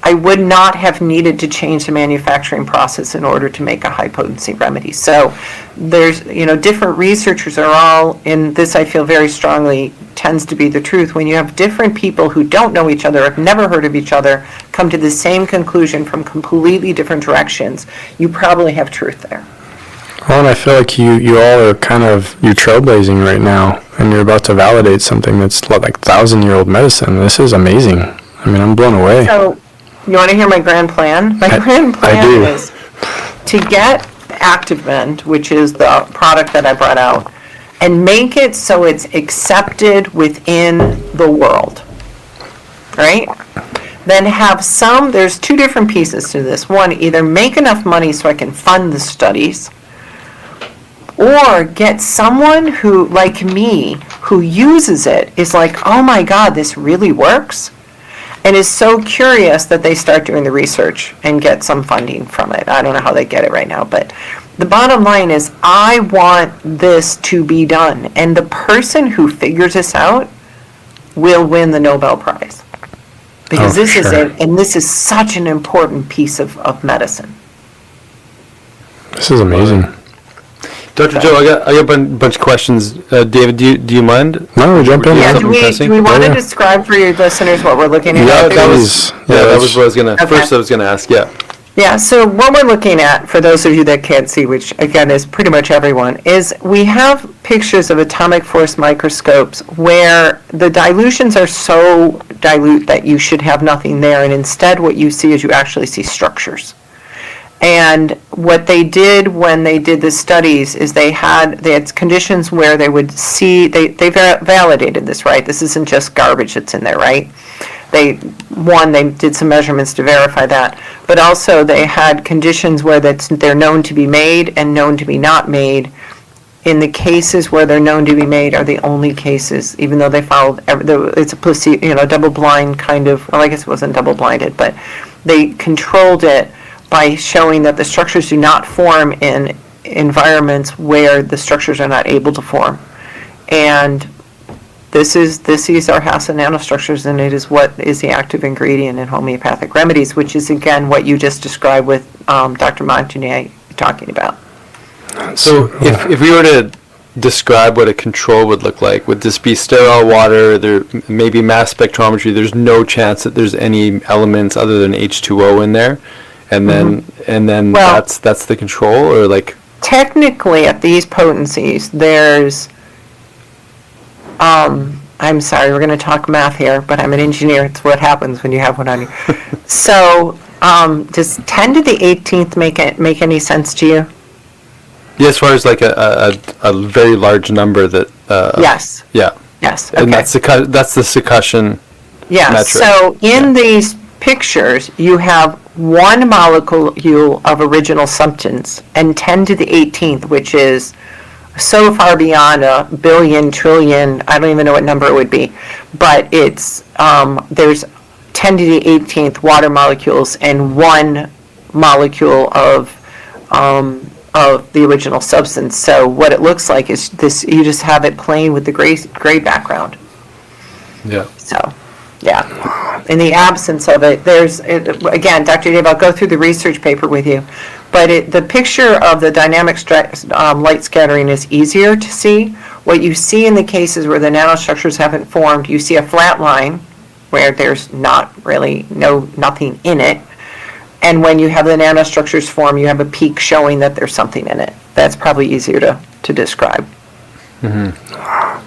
I would not have needed to change the manufacturing process in order to make a high potency remedy. So there's, different researchers are all in this. I feel very strongly tends to be the truth. When you have different people who don't know each other, have never heard of each other, come to the same conclusion from completely different directions, you probably have truth there.
Well, and I feel like you all are you're trailblazing right now, and you're about to validate something that's like 1,000-year-old medicine. This is amazing. I'm blown away.
So, you want to hear my grand plan? My grand plan is to get Activmend, which is the product that I brought out, and make it so it's accepted within the world, right? Then have there's two different pieces to this. One, either make enough money so I can fund the studies, or get someone who, like me, who uses it, is like, oh my God, this really works. and is so curious that they start doing the research and get some funding from it. I don't know how they get it right now, but the bottom line is I want this to be done. And the person who figures this out will win the Nobel Prize. Because this is it, and this is such an important piece of medicine.
This is amazing.
Dr. Joe, I got a bunch of questions. David, do you mind?
No, jump in.
Yeah, do we want to describe for your listeners what we're looking at?
Yeah, that was what I was gonna. Okay. First, I was gonna ask. Yeah.
Yeah. So what we're looking at, for those of you that can't see, which again is pretty much everyone, is we have pictures of atomic force microscopes where the dilutions are so dilute that you should have nothing there, and instead, what you see is you actually see structures. And what they did when they did the studies is they had conditions where they would see, they validated this, right? This isn't just garbage that's in there, right? They did some measurements to verify that, but also they had conditions where they're known to be made and known to be not made. In the cases where they're known to be made are the only cases, even though they followed, it's a placebo, double-blind kind of, well, I guess it wasn't double-blinded, but they controlled it by showing that the structures do not form in environments where the structures are not able to form. And this is our house of nanostructures, and it is what is the active ingredient in homeopathic remedies, which is, again, what you just described with Dr. Montagnier talking about.
So if we were to describe what a control would look like, would this be sterile water, there maybe mass spectrometry, there's no chance that there's any elements other than H2O in there? And then well, that's the control, or like?
Technically, at these potencies, there's, I'm sorry, we're going to talk math here, but I'm an engineer. It's what happens when you have one on you. So, does 10 to the 18th make any sense to you?
Yeah, as far as like a very large number that.
Yes.
Yeah.
Yes. Okay.
And that's the succussion.
Yeah. Metric. So in these pictures, you have one molecule of original substance and 10 to the 18th, which is so far beyond a billion, trillion, I don't even know what number it would be, but it's, there's 10 to the 18th water molecules and one molecule of the original substance. So what it looks like is this, you just have it playing with the gray background.
Yeah.
So. Yeah, in the absence of it, again, Dr. Dave, I'll go through the research paper with you, but the picture of the dynamic light scattering is easier to see. What you see in the cases where the nanostructures haven't formed, you see a flat line where there's not really nothing in it, and when you have the nanostructures form, you have a peak showing that there's something in it. That's probably easier to describe.
Mm-hmm.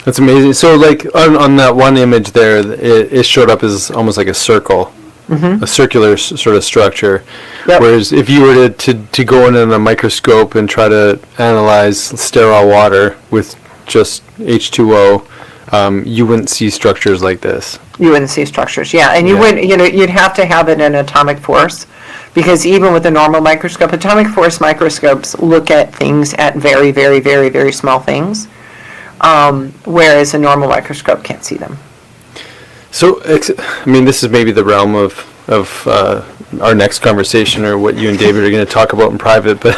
That's amazing. So, like on that one image there, it showed up as almost like a circle, a circular sort of structure. Yep. Whereas if you were to go in a microscope and try to analyze sterile water with just H2O, you wouldn't see structures like this. You wouldn't see structures, yeah, and you wouldn't. You'd have to have it in atomic force, because even with a normal microscope, atomic force microscopes look at things at very, very, very, very small things. Whereas a normal microscope can't see them. So, I mean, this is maybe the realm of our next conversation, or what you and David are going to talk about in private. But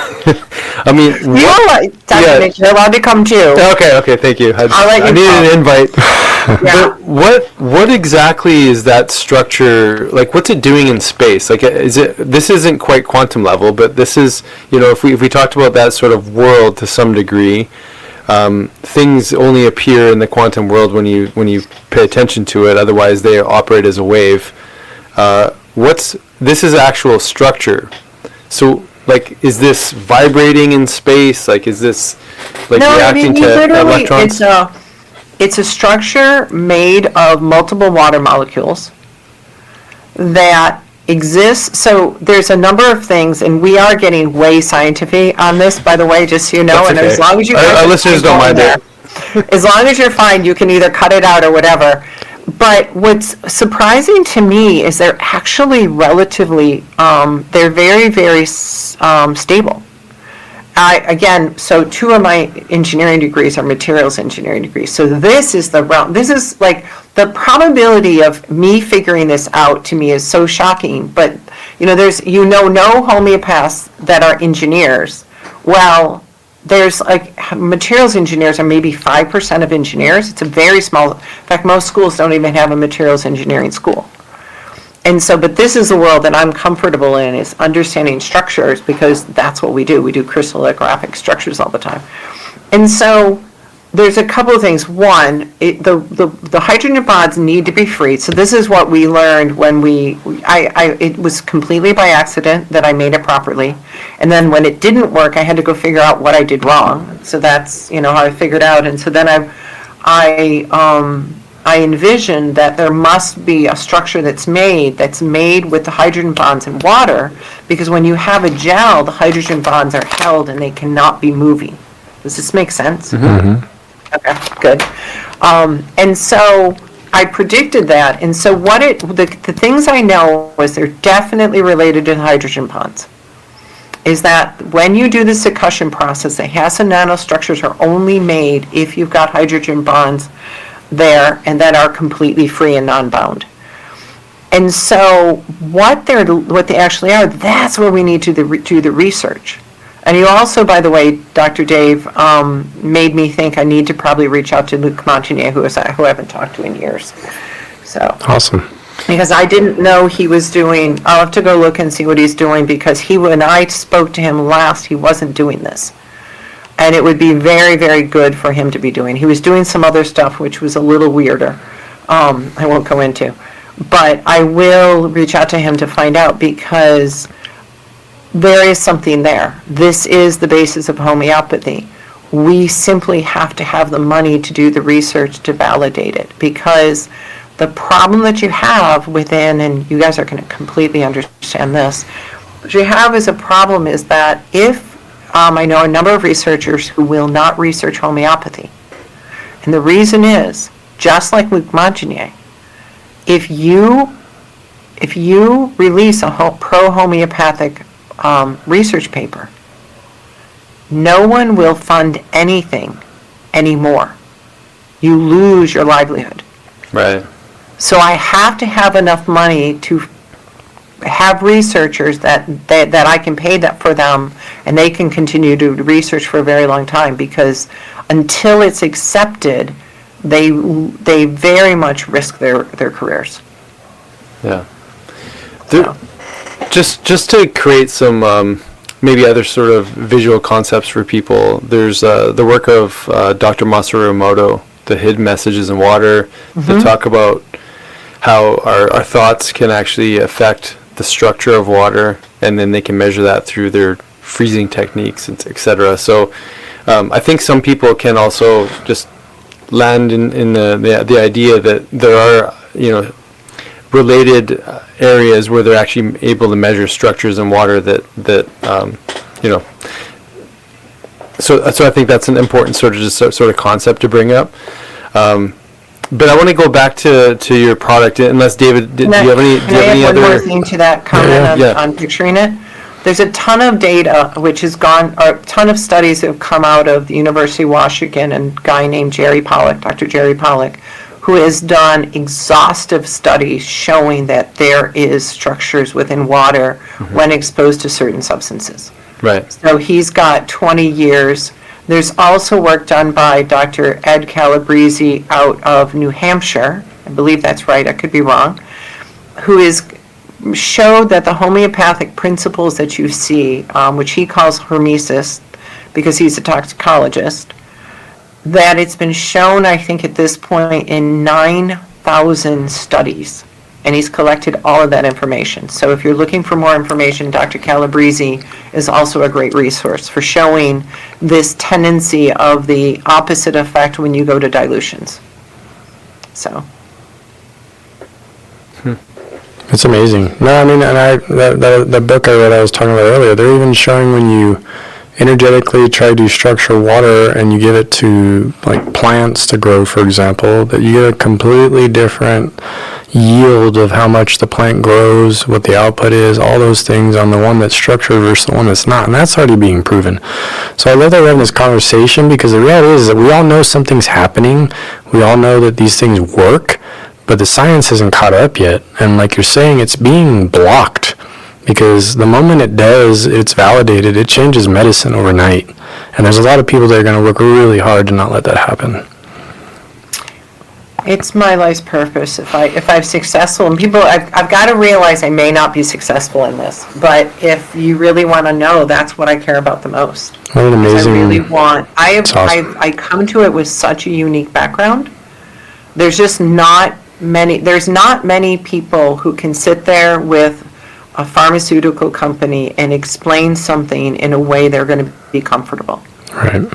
I mean, you're allowed to come too. Okay, thank you. I need an invite. Yeah. But what exactly is that structure like? What's it doing in space? Like, this isn't quite quantum level, but this is, if we talked about that sort of world to some degree. Things only appear in the quantum world when you pay attention to it. Otherwise, they operate as a wave. This is actual structure. So, like, is this vibrating in space? Like, is this reacting to electrons? It's a structure made of multiple water molecules that exists. So there's a number of things, and we are getting way scientific on this, by the way, just so you know. That's and okay. As long as you our listeners don't mind that. As long as you're fine, you can either cut it out or whatever. But what's surprising to me is they're actually relatively, they're very, very stable.
So 2 of my engineering degrees are materials engineering degrees. So this is the realm. This is like the probability of me figuring this out to me is so shocking. But there's no homeopaths that are engineers. Well, there's like materials engineers are maybe 5% of engineers. It's a very small. In fact, most schools don't even have a materials engineering school. And so, but this is the world that I'm comfortable in, is understanding structures, because that's what we do. We do crystallographic structures all the time. And so there's a couple of things. One, the hydrogen bonds need to be free. So this is what we learned when it was completely by accident that I made it properly. And then when it didn't work, I had to go figure out what I did wrong. So that's, how I figured out. And so then I envisioned that there must be a structure that's made with the hydrogen bonds in water, because when you have a gel, the hydrogen bonds are held and they cannot be moving. Does this make sense?
Mm-hmm.
Okay, good. And so I predicted that. And so the things I know is they're definitely related to the hydrogen bonds. Is that when you do the succussion process, the Hasson nanostructures are only made if you've got hydrogen bonds there and that are completely free and non-bound. And so what they actually are, that's where we need to do the research. And you also, by the way, Dr. Dave, made me think I need to probably reach out to Luc Montagnier, who I haven't talked to in years. So
Awesome.
Because I didn't know he was doing, I'll have to go look and see what he's doing, because when I spoke to him last, he wasn't doing this. And it would be very, very good for him to be doing. He was doing some other stuff which was a little weirder. I won't go into. But I will reach out to him to find out, because there is something there. This is the basis of homeopathy. We simply have to have the money to do the research to validate it, because the problem that you have within, and you guys are going to completely understand this, what you have is a problem is that if I know a number of researchers who will not research homeopathy. And the reason is, just like Luc Montagnier, if you release a pro-homeopathic research paper, no one will fund anything anymore. You lose your livelihood.
Right.
So I have to have enough money to have researchers that I can pay that for them, and they can continue to do research for a very long time, because until it's accepted, they very much risk their careers.
Yeah. Just to create some maybe other sort of visual concepts for people, there's the work of Dr. Masaru Emoto, The Hidden Messages in Water, that talk about how our thoughts can actually affect the structure of water, and then they can measure that through their freezing techniques, etc. So I think some people can also just land in the idea that there are related areas where they're actually able to measure structures in water that So I think that's an important sort of concept to bring up. But I want to go back to your product, unless David, do you have any
one
other?
more thing to that comment on picturing it? There's a ton of data which has gone, or a ton of studies that have come out of the University of Washington, and a guy named Dr. Jerry Polich, who has done exhaustive studies showing that there is structures within water when exposed to certain substances.
Right.
So he's got 20 years. There's also work done by Dr. Ed Calabrese out of New Hampshire, I believe that's right, I could be wrong, who is showed that the homeopathic principles that you see, which he calls hormesis, because he's a toxicologist, that it's been shown, I think at this point, in 9,000 studies. And he's collected all of that information. So if you're looking for more information, Dr. Calabrese is also a great resource for showing this tendency of the opposite effect when you go to dilutions. So.
It's amazing. No, I mean, and the book I read I was talking about earlier, they're even showing when you energetically try to structure water and you give it to like plants to grow, for example, that you get a completely different, yield of how much the plant grows, what the output is, all those things on the one that's structured versus the one that's not, and that's already being proven. So I love that we're having this conversation, because the reality is that we all know something's happening, we all know that these things work, but the science hasn't caught up yet, and like you're saying, it's being blocked, because the moment it does, it's validated, it changes medicine overnight, and there's a lot of people that are going to work really hard to not let that happen.
It's my life's purpose. If I'm successful, and people, I've got to realize I may not be successful in this, but if you really want to know, that's what I care about the most.
What an amazing.
I really want.
Awesome.
I come to it with such a unique background. There's just not many. There's not many people who can sit there with a pharmaceutical company and explain something in a way they're going to be comfortable.
Right.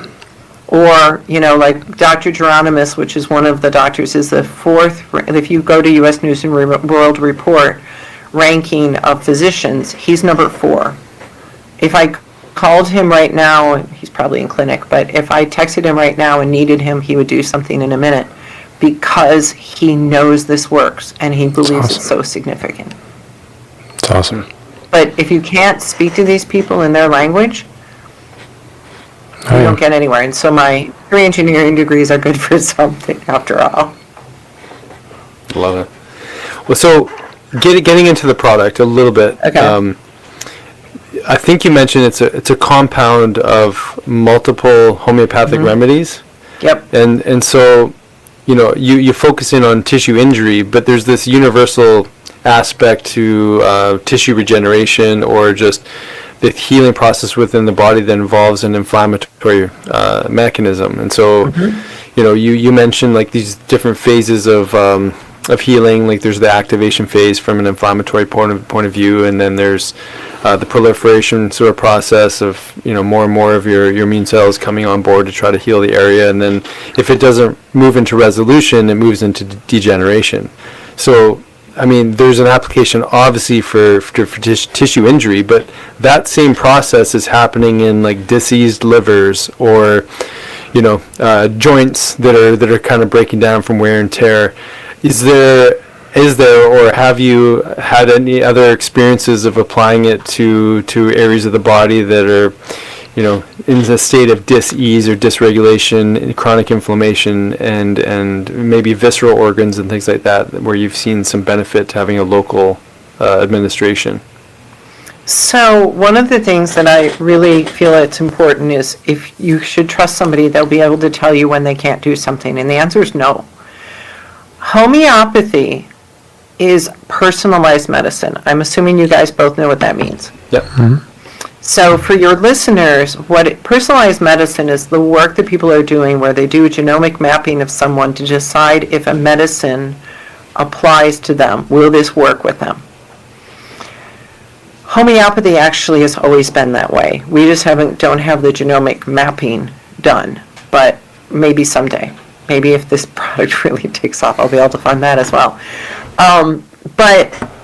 Or, like Dr. Geronimus, which is one of the doctors, is the fourth, if you go to U.S. News and World Report ranking of physicians, he's number 4. If I called him right now, he's probably in clinic, but if I texted him right now and needed him, he would do something in a minute, because he knows this works and he believes it's so significant.
It's awesome.
But if you can't speak to these people in their language, you don't get anywhere. And so my 3 engineering degrees are good for something after all.
Love it. Well, so getting into the product a little bit.
Okay.
I think you mentioned it's a compound of multiple homeopathic remedies.
Yep.
And so, you focus in on tissue injury, but there's this universal aspect to tissue regeneration, or just the healing process within the body that involves an inflammatory mechanism. And so, you mentioned like these different phases of healing. Like there's the activation phase from an inflammatory point of view, and then there's the proliferation sort of process of more and more of your immune cells coming on board to try to heal the area. And then if it doesn't move into resolution, it moves into degeneration. So I mean, there's an application obviously for tissue injury, but that same process is happening in like diseased livers, or joints that are kind of breaking down from wear and tear. Is there, or have you had any other experiences of applying it to areas of the body that are, in a state of dis-ease or dysregulation, chronic inflammation, and maybe visceral organs and things like that, where you've seen some benefit to having a local administration?
So one of the things that I really feel it's important is, if you should trust somebody, they'll be able to tell you when they can't do something, and the answer is no. Homeopathy is personalized medicine. I'm assuming you guys both know what that means.
Yep.
Mm-hmm.
So for your listeners, personalized medicine is the work that people are doing where they do a genomic mapping of someone to decide if a medicine applies to them. Will this work with them? Homeopathy actually has always been that way. We just don't have the genomic mapping done, but maybe someday. Maybe if this product really takes off, I'll be able to fund that as well.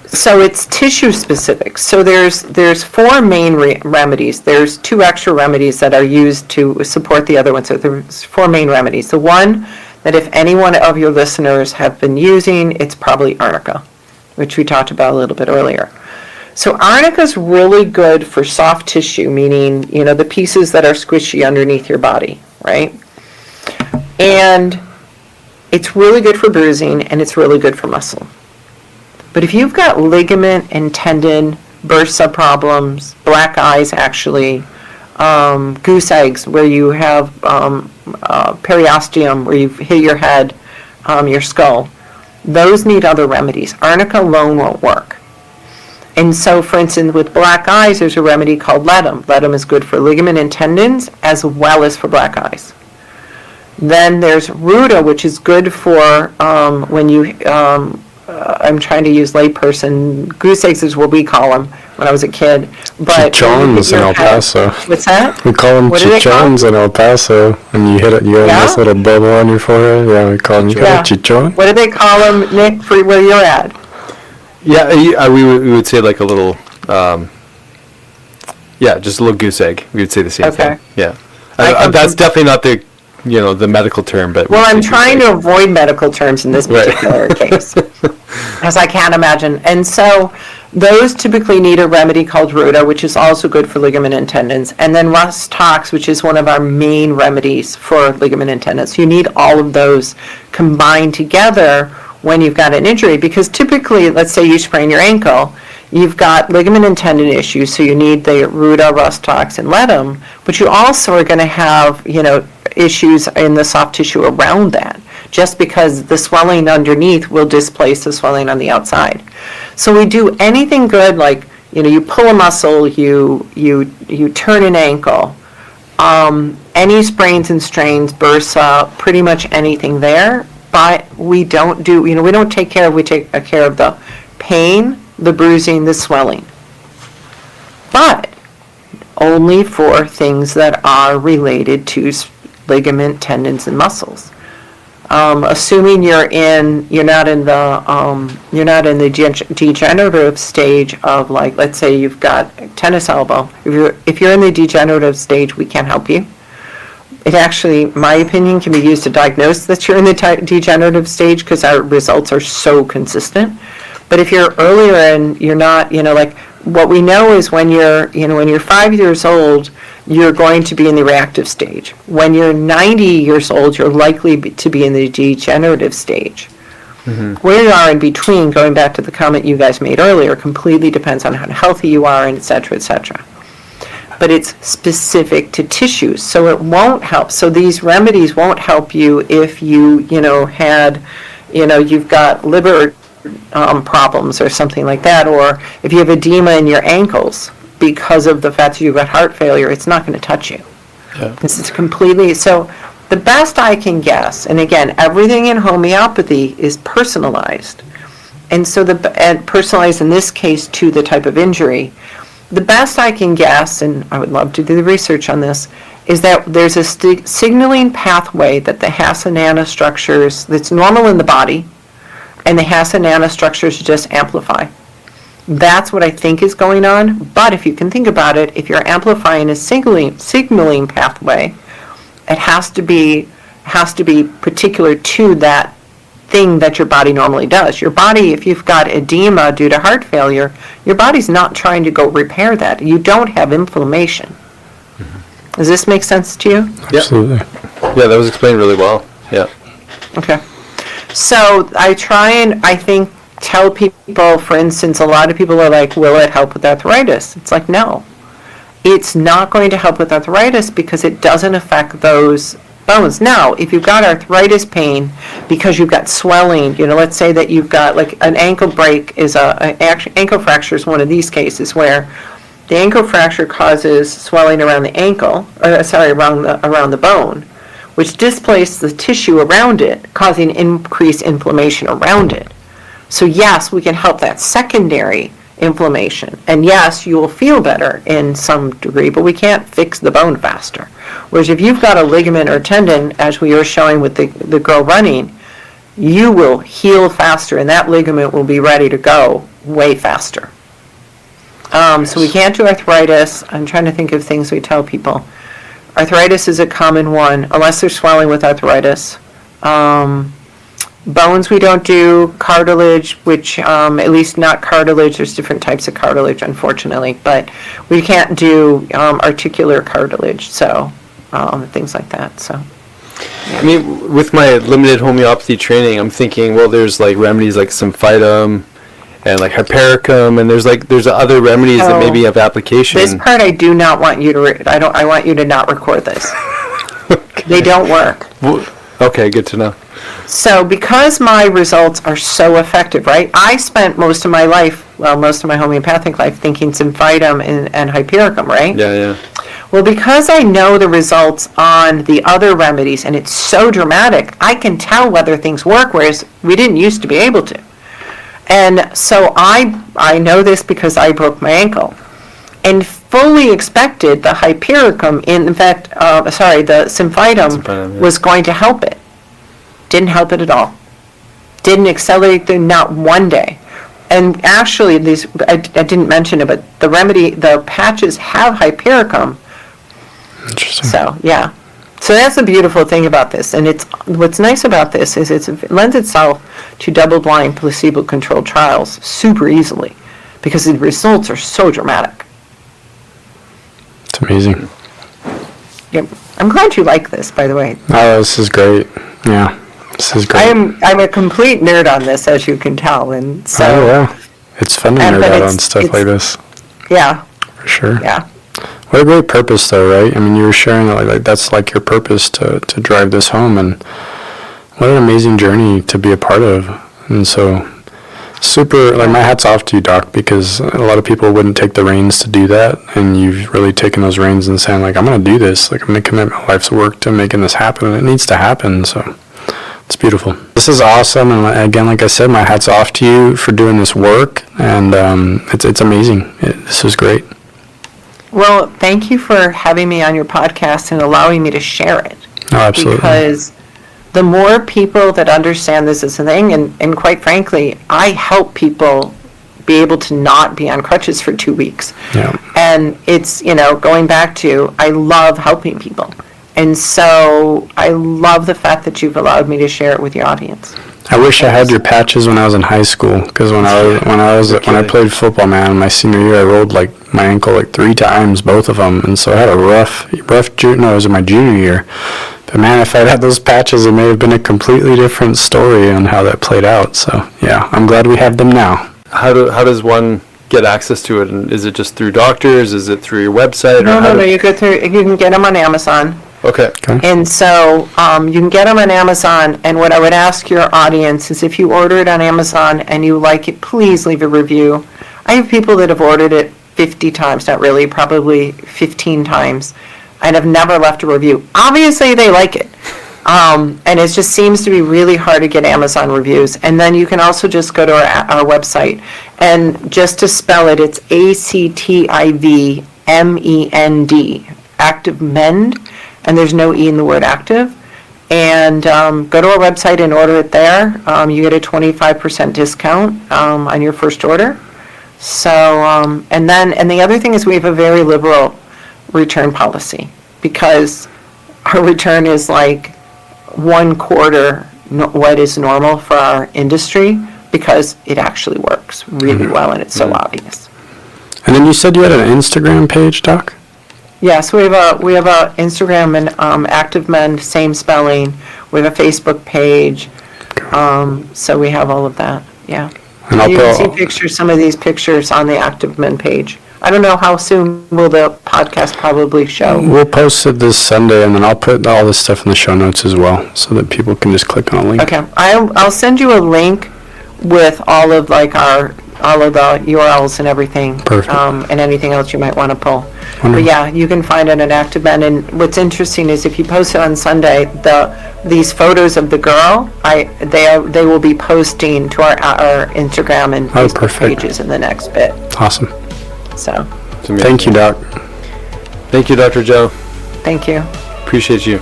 So it's tissue specific. So there's 4 main remedies. There's 2 extra remedies that are used to support the other one. So there's 4 main remedies. The one that if any one of your listeners have been using, it's probably arnica, which we talked about a little bit earlier. So arnica is really good for soft tissue, meaning, the pieces that are squishy underneath your body, right? And it's really good for bruising, and it's really good for muscle. But if you've got ligament and tendon, bursa problems, black eyes actually, goose eggs where you have periosteum where you've hit your head, your skull, those need other remedies. Arnica alone won't work. And so, for instance, with black eyes, there's a remedy called ledum. Ledum is good for ligament and tendons as well as for black eyes. Then there's ruta, which is good for when you, I'm trying to use layperson, goose eggs is what we call them when I was a kid. But
chichons in El Paso.
What's that?
We call them chichons in El Paso, and you get a nice little bubble on your forehead. Yeah, we call them chichon.
What do they call them, Nick, for where you're at?
Yeah, we would say like a little, just a little goose egg. We would say the same thing. Yeah, that's definitely not the the medical term, but
well, I'm trying to avoid medical terms in this particular case, as I can't imagine. And so those typically need a remedy called Ruta, which is also good for ligament and tendons, and then Rus Tox, which is one of our main remedies for ligament and tendons. You need all of those combined together when you've got an injury, because typically, let's say you sprain your ankle, you've got ligament and tendon issues, so you need the Ruta, Rus Tox, and Ledum, but you also are going to have, issues in the soft tissue around that, just because the swelling underneath will displace the swelling on the outside. So we do anything good, like, you pull a muscle, you turn an ankle, any sprains and strains, bursa, pretty much anything there, but we don't do, we don't take care of the pain, the bruising, the swelling. But only for things that are related to ligament, tendons, and muscles. Assuming you're not in the degenerative stage of, like, let's say you've got tennis elbow. If you're in the degenerative stage, we can't help you. It actually, my opinion, can be used to diagnose that you're in the degenerative stage, because our results are so consistent. But if you're earlier and you're not, like, what we know is when you're 5 years old, you're going to be in the reactive stage. When you're 90 years old, you're likely to be in the degenerative stage. Mm-hmm. Where you are in between, going back to the comment you guys made earlier, completely depends on how healthy you are, and et cetera, et cetera. But it's specific to tissues, so it won't help. So these remedies won't help you if you've got liver problems or something like that, or if you have edema in your ankles because of the fact that you've got heart failure. It's not going to touch you. Yeah. This is completely, so the best I can guess, and again, everything in homeopathy is personalized, and so and personalized in this case to the type of injury. The best I can guess, and I would love to do the research on this, is that there's a signaling pathway that the Hasa nanostructures, that's normal in the body, and the Hasa nanostructures just amplify. That's what I think is going on. But if you can think about it, if you're amplifying a signaling pathway, it has to be particular to that thing that your body normally does. Your body, if you've got edema due to heart failure, your body's not trying to go repair that. You don't have inflammation. Mm-hmm. Does this make sense to you?
Absolutely.
Yeah, that was explained really well. Yeah.
Okay. So I try and, I think, tell people, for instance, a lot of people are like, will it help with arthritis? It's like, no. It's not going to help with arthritis because it doesn't affect those bones. Now, if you've got arthritis pain because you've got swelling, let's say that you've got, like, an ankle break is ankle fracture is one of these cases where the ankle fracture causes swelling around the ankle, around the bone, which displaces the tissue around it, causing increased inflammation around it. So yes, we can help that secondary inflammation. And yes, you will feel better in some degree, but we can't fix the bone faster. Whereas if you've got a ligament or tendon, as we were showing with the girl running, you will heal faster and that ligament will be ready to go way faster. So we can't do arthritis. I'm trying to think of things we tell people. Arthritis is a common one, unless they're swelling with arthritis. Bones we don't do. Cartilage, which at least not cartilage. There's different types of cartilage, unfortunately, but we can't do articular cartilage. So things like that. So.
I mean, with my limited homeopathy training, I'm thinking, well, there's like remedies like symphytum and like hypericum, and there's other remedies that maybe have application.
This part I do not want you to. I want you to not record this. Okay. They don't work.
Well, okay, good to know.
So because my results are so effective, right? I spent most of my homeopathic life thinking symphytum and hypericum, right?
Yeah.
Well, because I know the results on the other remedies and it's so dramatic, I can tell whether things work, whereas we didn't used to be able to. And so I know this because I broke my ankle and fully expected the hypericum, the symphytum was going to help it. Didn't help it at all. Didn't accelerate not one day. And actually, I didn't mention it, but the patches have hypericum.
Interesting.
So, yeah. So that's the beautiful thing about this. And what's nice about this is it lends itself to double-blind, placebo-controlled trials super easily because the results are so dramatic.
It's amazing.
Yep. I'm glad you like this, by the way.
Oh, this is great. Yeah, this is great.
I'm a complete nerd on this, as you can tell, and so.
Oh yeah, it's fun to nerd out on stuff like this.
Yeah.
For sure.
Yeah.
What a great purpose, though, right? I mean, you were sharing that like that's like your purpose to drive this home, and what an amazing journey to be a part of. And so, super, like my hat's off to you, Doc, because a lot of people wouldn't take the reins to do that, and you've really taken those reins and saying like, I'm going to do this. Like I'm going to commit my life's work to making this happen, and it needs to happen. So. It's beautiful. This is awesome, and again, like I said, my hat's off to you for doing this work, and it's amazing. This is great.
Well, thank you for having me on your podcast and allowing me to share it.
Oh, absolutely.
Because the more people that understand this is a thing, and quite frankly, I help people be able to not be on crutches for 2 weeks.
Yeah.
And it's, going back to, I love helping people. And so I love the fact that you've allowed me to share it with your audience.
I wish I had your patches when I was in high school, because when I played football, man, my senior year, I rolled like my ankle like 3 times, both of them, and so I had a rough no, it was in my junior year. But man, if I'd had those patches, it may have been a completely different story on how that played out. So yeah, I'm glad we have them now.
How does one get access to it? And is it just through doctors? Is it through your website?
No. You can get them on Amazon.
Okay.
And so you can get them on Amazon, and what I would ask your audience is if you order it on Amazon and you like it, please leave a review. I have people that have ordered it 50 times, not really, probably 15 times, and have never left a review. Obviously, they like it. And it just seems to be really hard to get Amazon reviews. And then you can also just go to our website. And just to spell it, it's Activmend, Activmend. And there's no E in the word active. And go to our website and order it there. You get a 25% discount on your first order. So, and the other thing is we have a very liberal return policy, because our return is like 1/4 what is normal for our industry, because it actually works really well and it's so obvious.
And then you said you had an Instagram page, Doc?
Yes, we have a Instagram and Activmend, same spelling. We have a Facebook page. So we have all of that. Yeah. And you can see pictures, some of these pictures on the Activmend page. I don't know how soon will the podcast probably show.
We'll post it this Sunday, and then I'll put all this stuff in the show notes as well, so that people can just click on a link.
Okay, I'll send you a link with all of the URLs and everything.
Perfect.
And anything else you might want to pull.
Wonderful.
But yeah, you can find it at Activmend. And what's interesting is if you post it on Sunday, these photos of the girl, they will be posting to our Instagram and Facebook pages in the next bit.
Awesome.
So.
Thank you, Doc.
Thank you, Dr. Joe.
Thank you.
Appreciate you.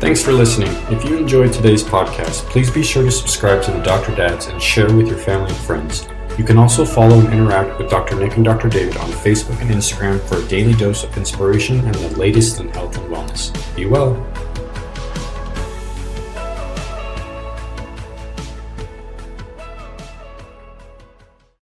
Thanks for listening. If you enjoyed today's podcast, please be sure to subscribe to the Dr. Dads and share with your family and friends. You can also follow and interact with Dr. Nick and Dr. David on Facebook and Instagram for a daily dose of inspiration and the latest in health and wellness. Be well.